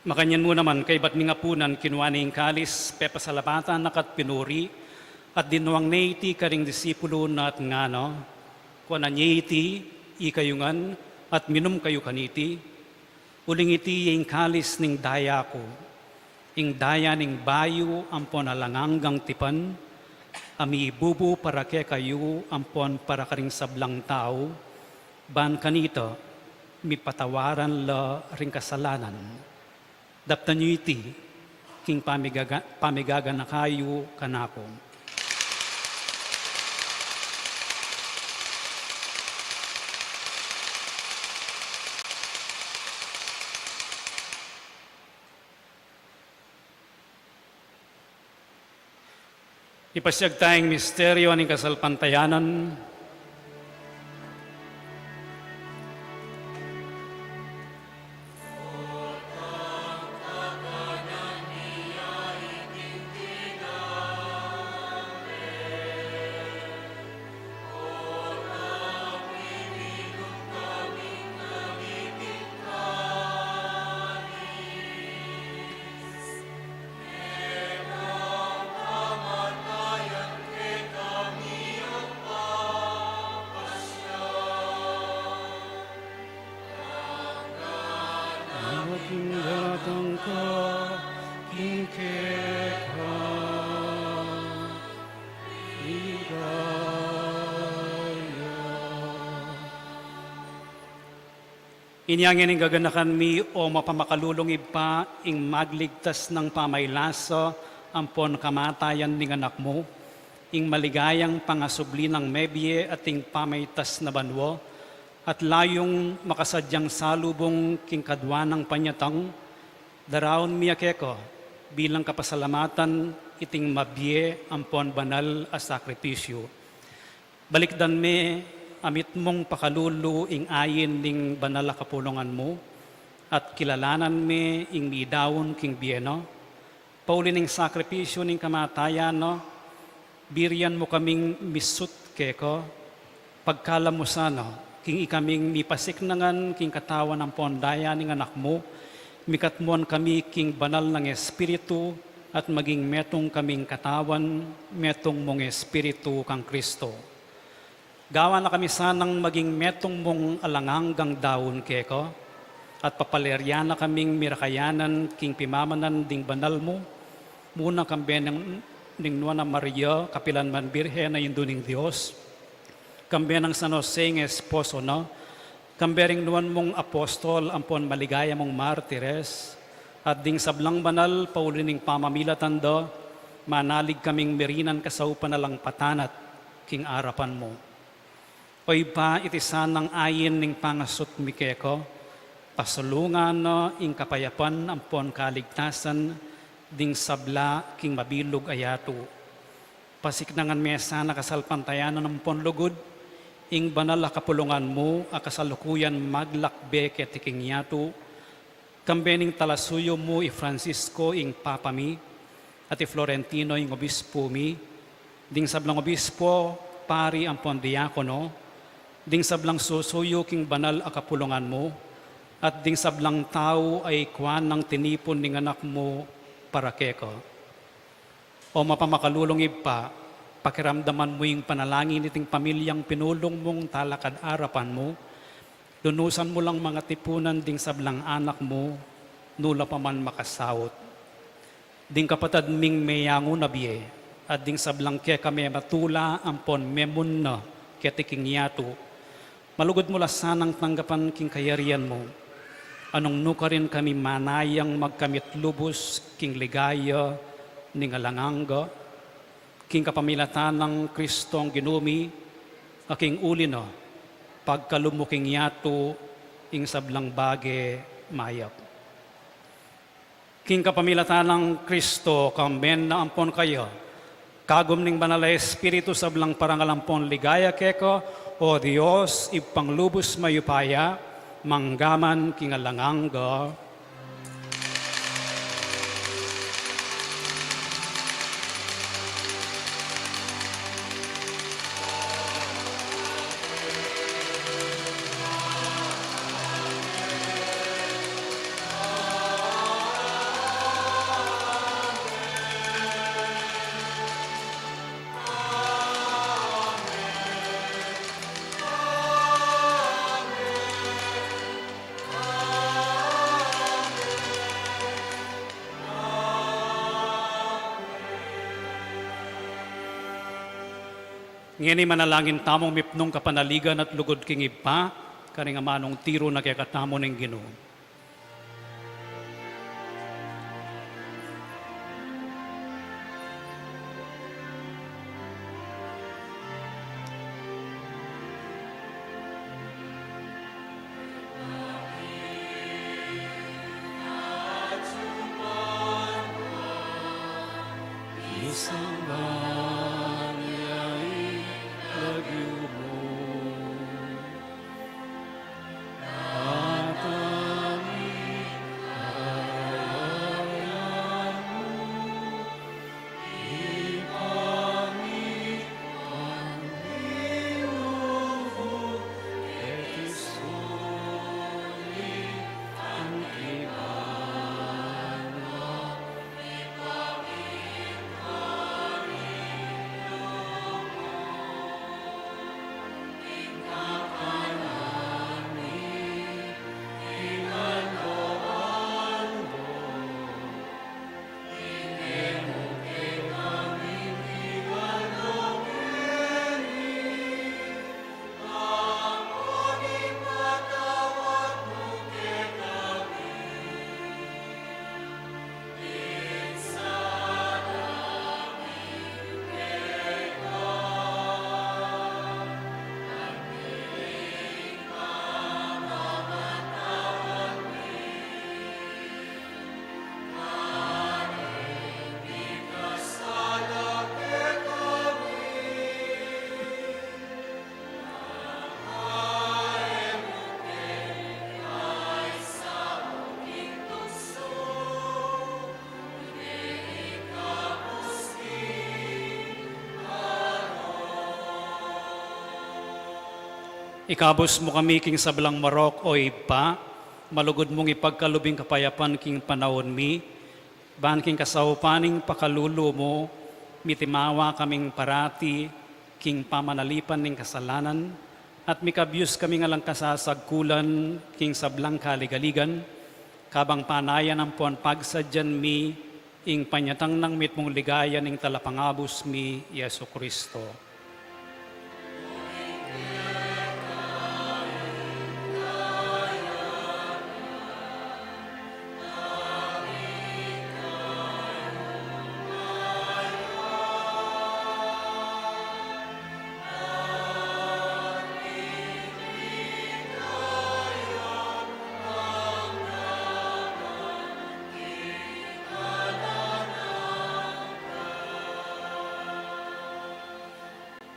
Makanyan mo naman, kay ba't nga punan, kinuha na yung kalis, pepasalabatan, nakat pinuri, at dinuwang na iti karing disipulo na at ngano, kuanan niya iti, ikayungan, at minum kayo kaniti, uling iti yung kalis ning daya ko, ing daya ning bayo, ampon alanganggang tipan, ami ibubu para kay kayo, ampon para karing sablang tao, ban kanito, mipatawaran la ring kasalanan. Daptan nyo iti, king pamigaga na kayo kanako. Ipasyag tayong misteryo ng kasalpantayanan. Datang ka, lingkeka, ligaya. Inyangin ang gaganakan mi o mapamakalulong ipa ing magligtas ng pamaylasa ampon kamatayan ning anak mo, ing maligayang pangasubli ng mebye at ing pamaytas na banwo, at layong makasadyang salubong king kadwa ng panyatang, daraon miyakeko bilang kapasalamatan iting mabye ampon banal a sakripisyo. Balikdan me amit mong pakalulu ing ayin ning banal a kapulungan mo, at kilalanan me ing miidawon king bieno, pauli ning sakripisyo ning kamatayan no, birian mo kaming misut keko, pagkala mo sana, king ikaming mipasiknangan king katawan ng pondaya ning anak mo, mikatmon kami king banal ng Espiritu, at maging metong kaming katawan, metong mong Espiritu kang Kristo. Gawa na kami sanang maging metong mong alanganggang daon keko, at papalerya na kaming mirakayanan king pimamanan ding banal mo, muna kambe ning Nuana Maria, kapilan man birhen na induning Diyos, kambe ng San Jose ng esposo, no? Kambe ring nuan mong apostol, ampon maligaya mong martires, at ding sablang banal, paulining pamamilatan do, manalig kaming merinan kasaw panalang patanat, king arapan mo. Oy pa iti sanang ayin ning pangasot mikeko, pasulungan no, ing kapayapan, ampon kaligtasan, ding sabla, king mabilog ayato. Pasiknangan mesa na kasalpantayanan ng ponlugod, ing banal a kapulungan mo, a kasalukuyan maglakbe ketiking yato, kambening talasuyo mo i Francisco ing Papa mi, at i Florentino ing obispo mi, ding sablang obispo, pari ampon diakono, ding sablang susuyo king banal a kapulungan mo, at ding sablang tao ay kwan ng tinipon ning anak mo para keko. O mapamakalulong ipa, pakiramdaman mo yung panalangin iting pamilyang pinulong mong talakad arapan mo, lunusan mo lang mga tipunan ding sablang anak mo, nula pa man makasawot. Ding kapatad ming mayango na biye, at ding sablang kaya kami matula ampon memun na ketiking yato. Malugod mo la sanang tanggapan king kayarian mo. Anong nuka rin kami manayang magkamit lubos king ligaya ning alanganga, king kapamilatan ng Kristong ginumi, aking uli no, pagkalumuking yato, ing sablang bage mayap. King kapamilatan ng Kristo, kamben na ampon kayo. Kagum ning banal na Espiritu sablang parangalampon ligaya keko, o Dios, ipanglubos mayupaya, manggaman kingalanganga. Ngini manalangin tamong mipnong kapanaligan at lugod king ipa, karing amanong tiro na kaya katamo ng Ginoo. Ikabos mo kami king sablang marok o ipa, malugod mong ipagkalubing kapayapan king panahon mi, ban king kasaupaning pakalulo mo, mitimawa kaming parati, king pamanalipan ning kasalanan, at mikabyus kami nga lang kasasagkulan, king sablang kaligaligan, kabang panayan ang puan pagsadyan mi, ing panyatang ng mitmong ligaya ning talapangabos mi, Yesu Kristo.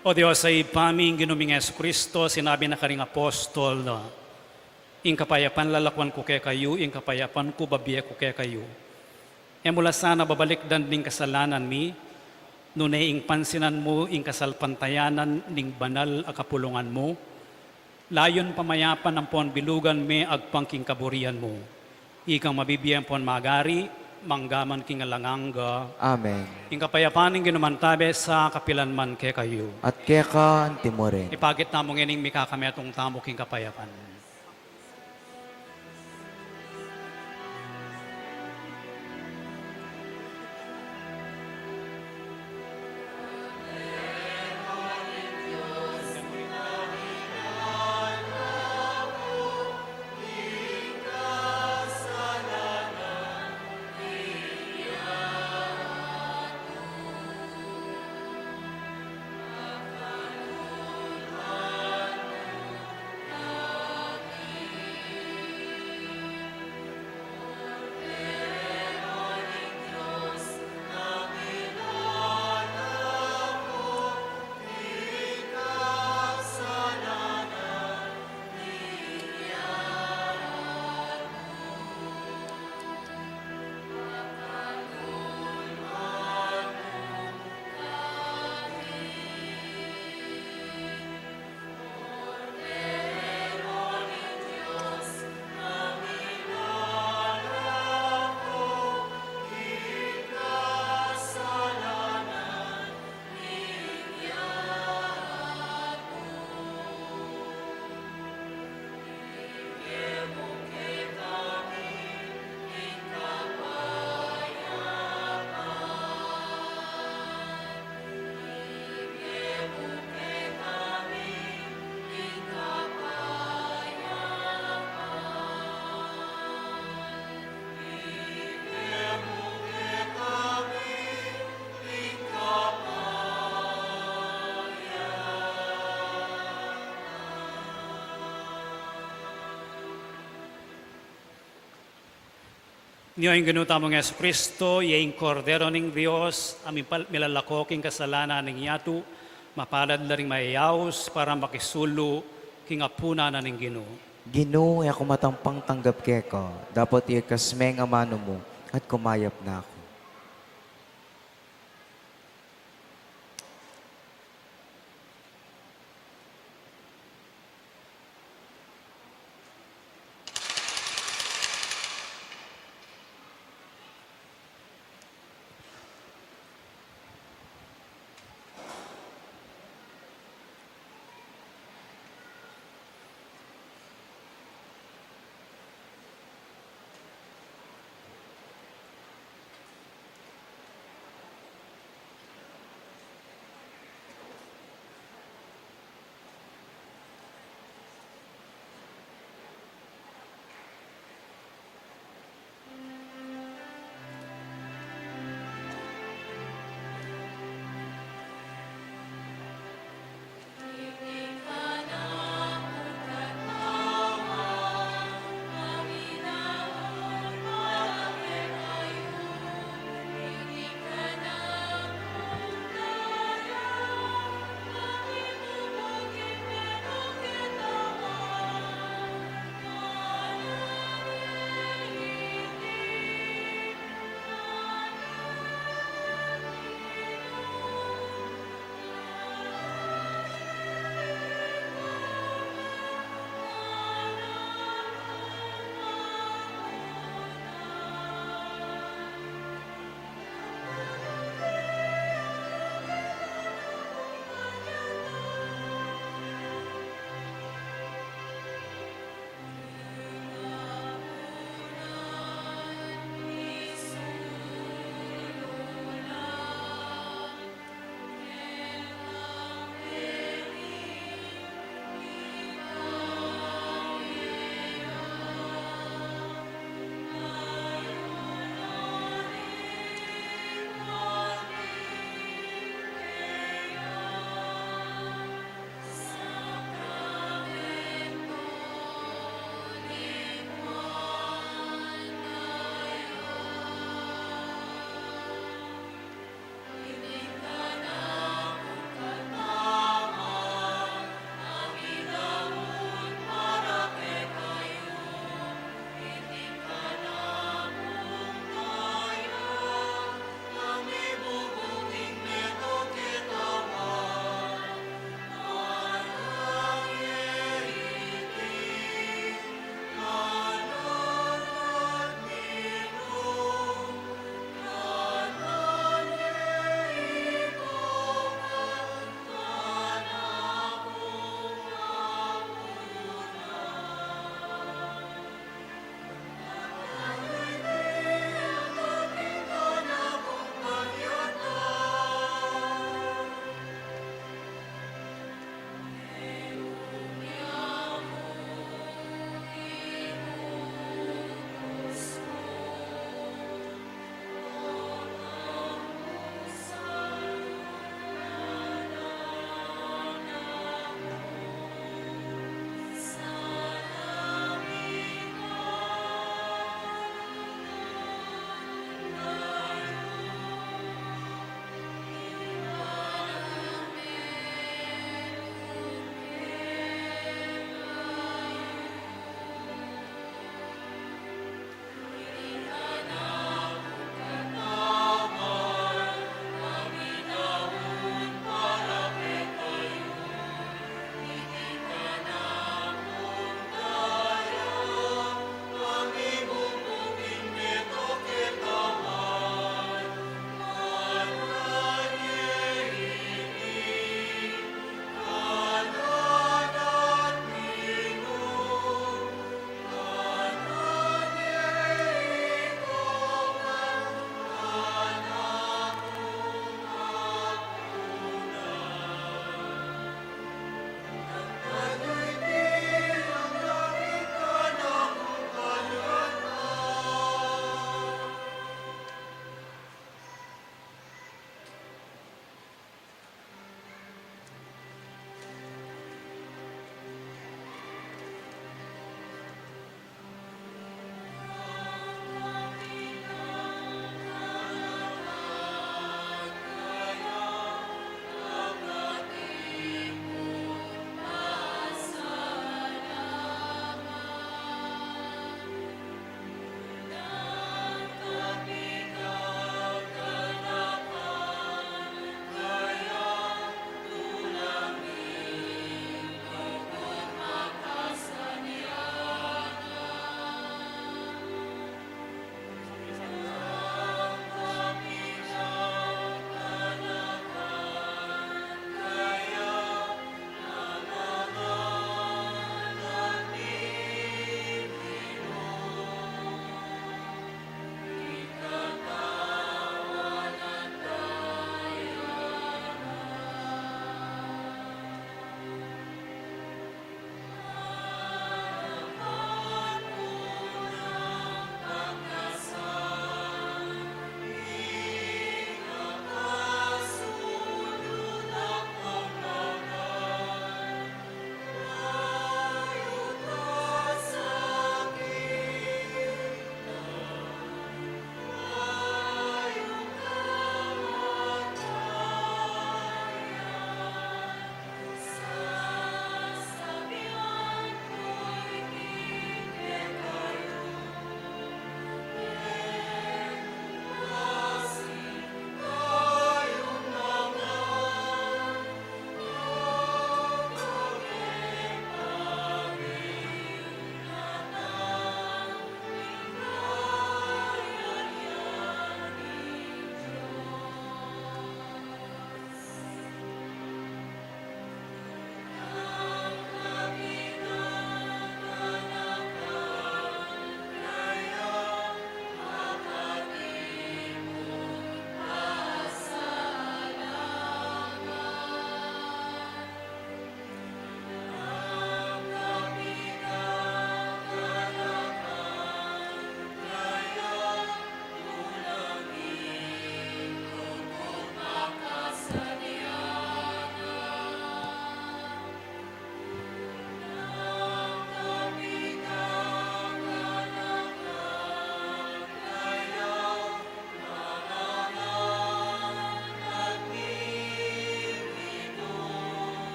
O Diyos, ay paming ginuming Yesu Kristo, sinabi na karing apostol na, ing kapayapan lalakwan ko kaya kayo, ing kapayapan ko babiya ko kaya kayo. E mula sana babalik dan ning kasalanan mi, nunay ing pansinan mo, ing kasalpantayanan ning banal a kapulungan mo, layon pamayapan ang pon bilugan me agpang king kaburian mo. Ikang mabibiyan pon magari, manggaman king alanganga. Amen. Ing kapayapaning ginumantabe sa kapilan man kay kayo. At kaya ka antimorin. Ipagit na mong ining mikakametong tamo king kapayapan. Niyo ang ginutamong Yesu Kristo, iyang kordero ng Diyos, aming milalako king kasalanan ng yato, mapalad na rin mayayaos para makisulo king apuna na ng Ginoo. Ginoo, ako matampang tanggap keko, dapat iya kasmeng amano mo, at kumayap na ako.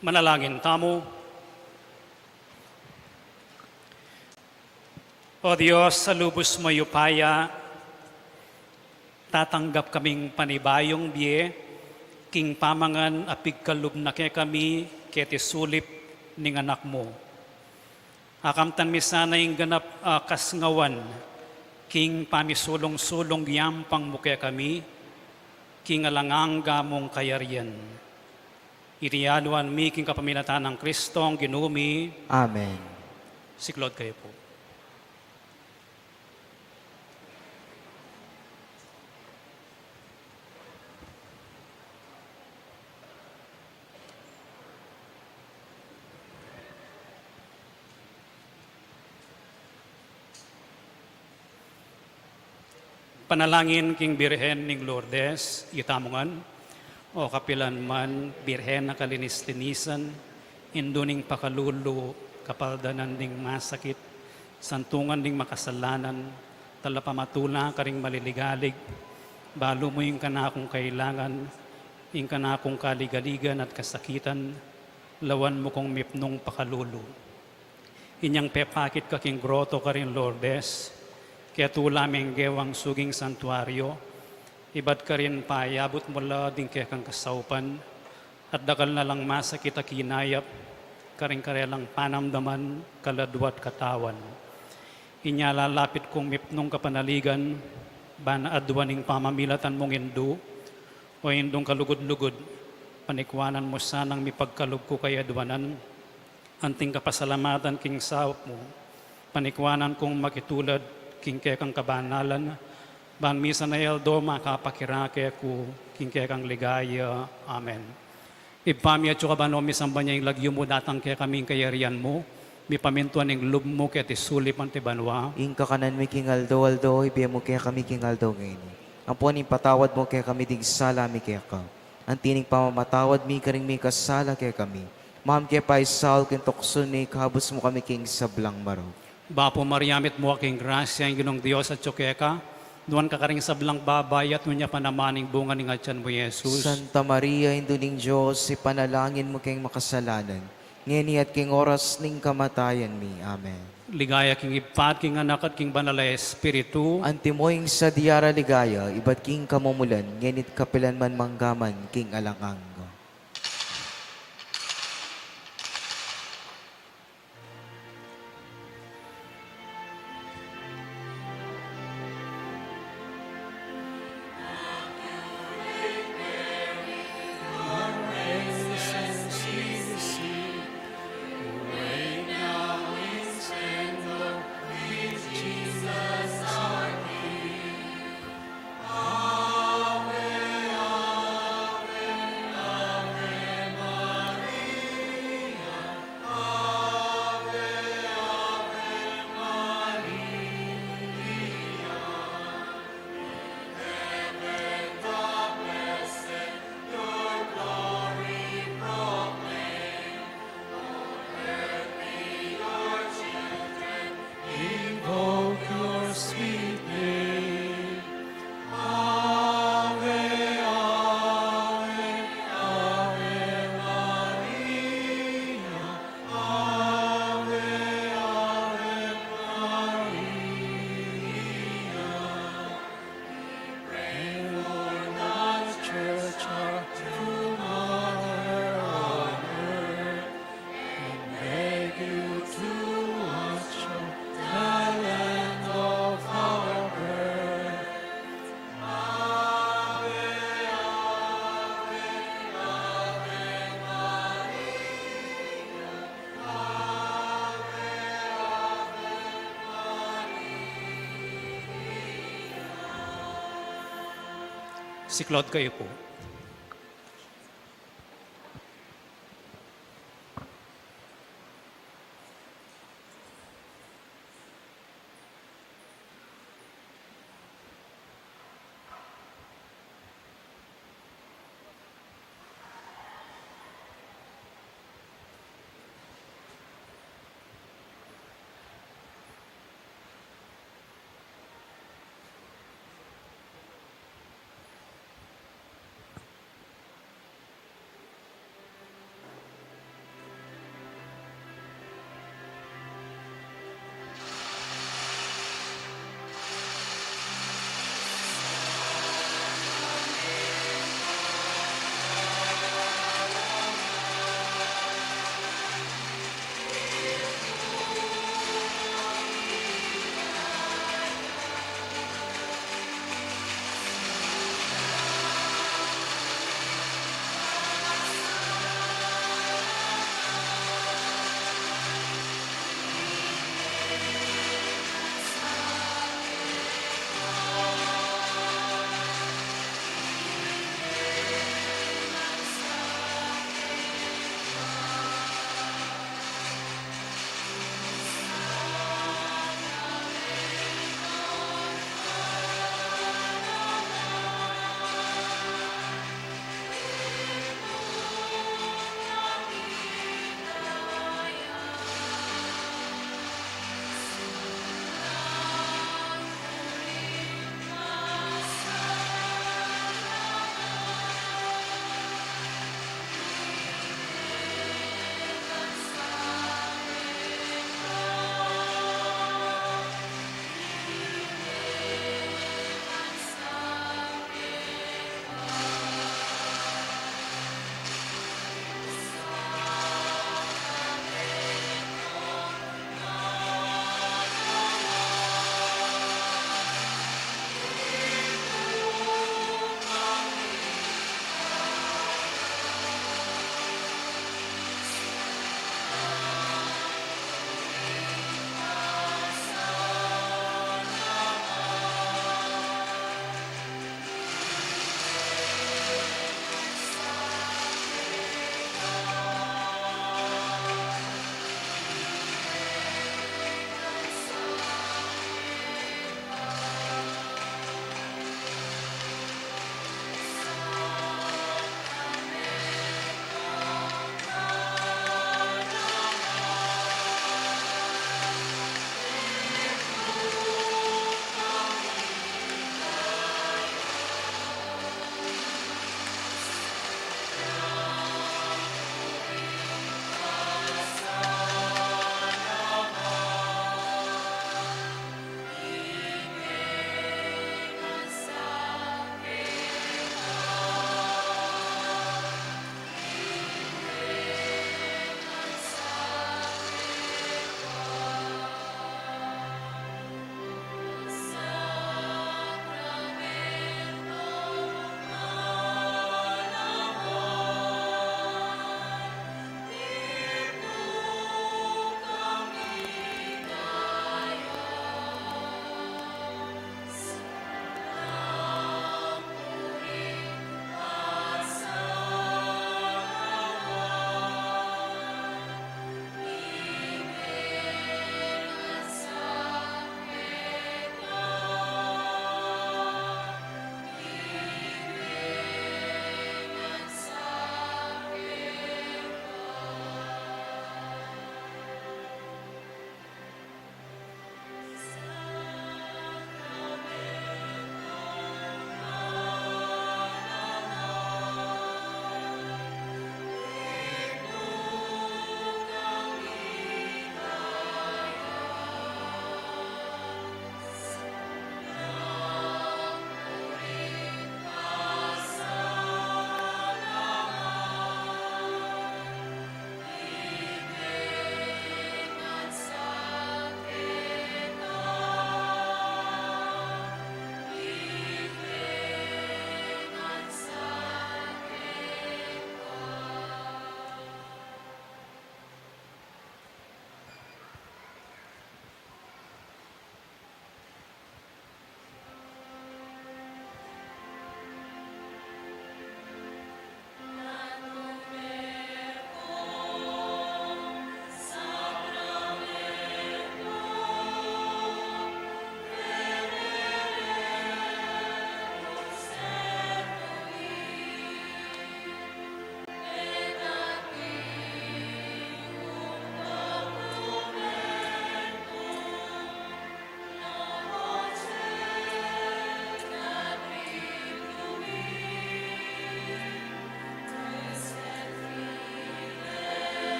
Manalangin tamo. O Diyos, sa lubos mo yupaya, tatanggap kaming panibayong biye, king pamangan apig kalub na kay kami, keti sulip ning anak mo. Akamtan mi sana yung ganap kasngawan, king pamisulong-sulong yampang mo kay kami, king alanganga mong kayarian. Iriyaluan mi king kapaminatan ng Kristong ginumi, Amen. siklod kayo po. Panalangin king Birhen ning Lourdes, itamongan, o kapilan man, Birhen na kalinis-linisan, induning pakalulu, kapaldanan ding masakit, santungan ding makasalanan, talapamatula ka ring maliligalig, balo mo yung kanakong kailangan, yung kanakong kaligaligan at kasakitan, lawan mo kong mipnong pakalulu. Inyang pepakit ka king groto ka rin Lourdes, kaya tulaming gewang suging santuaryo, iba't ka rin payabot mula din kaya kang kasaupan, at dakal na lang masakit at kinayap, karing karelang panamdaman, kaladwat katawan. Inyalalapit kong mipnong kapanaligan, bana adwaning pamamilatan mong indu, o indong kalugod-lugod, panikwanan mo sanang mipagkalug ko kay adwanan, anting kapasalamatan king sawap mo, panikwanan kong makitulad, king kaya kang kabanalan, ban misa na eldo makapakirake ko, king kaya kang ligaya. Amen. Ipamya tso ka ba no, misamba niya yung lagyo mo datang kaya kaming kayarian mo, mi pamintuan yung lub mo kaya tisulip ang tibanwa. Ing kakanan mi king aldo, ibiya mo kaya kami king aldo ngayon. Ang puaning patawad mo kaya kami dig sala mi kaya ka. Ang tining pamamatawad mi karing mi kasala kaya kami. Maham kaya pa isal kin tokso ni kabus mo kami king sablang maro. Bapo Mariamit mo aking grasya ang ginong Diyos at tsukeka, nuwan ka karing sablang babay at nunya panamaning bunga ng atyan mo, Jesus. Santa Maria, Induling Diyos, ipanalangin mo kayong makasalanan. Ngeni at king oras ning kamatayan mi. Amen. Ligaya king ipat, king anak at king banal na Espiritu, Antimoing sa diara ligaya, iba't king kamumulan, ngenit kapilan man manggaman, king alangang. siklod kayo po.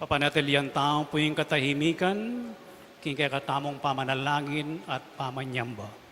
Papanatilian taong po yung katahimikan, king kakatamong pamanalangin at pamanyamba.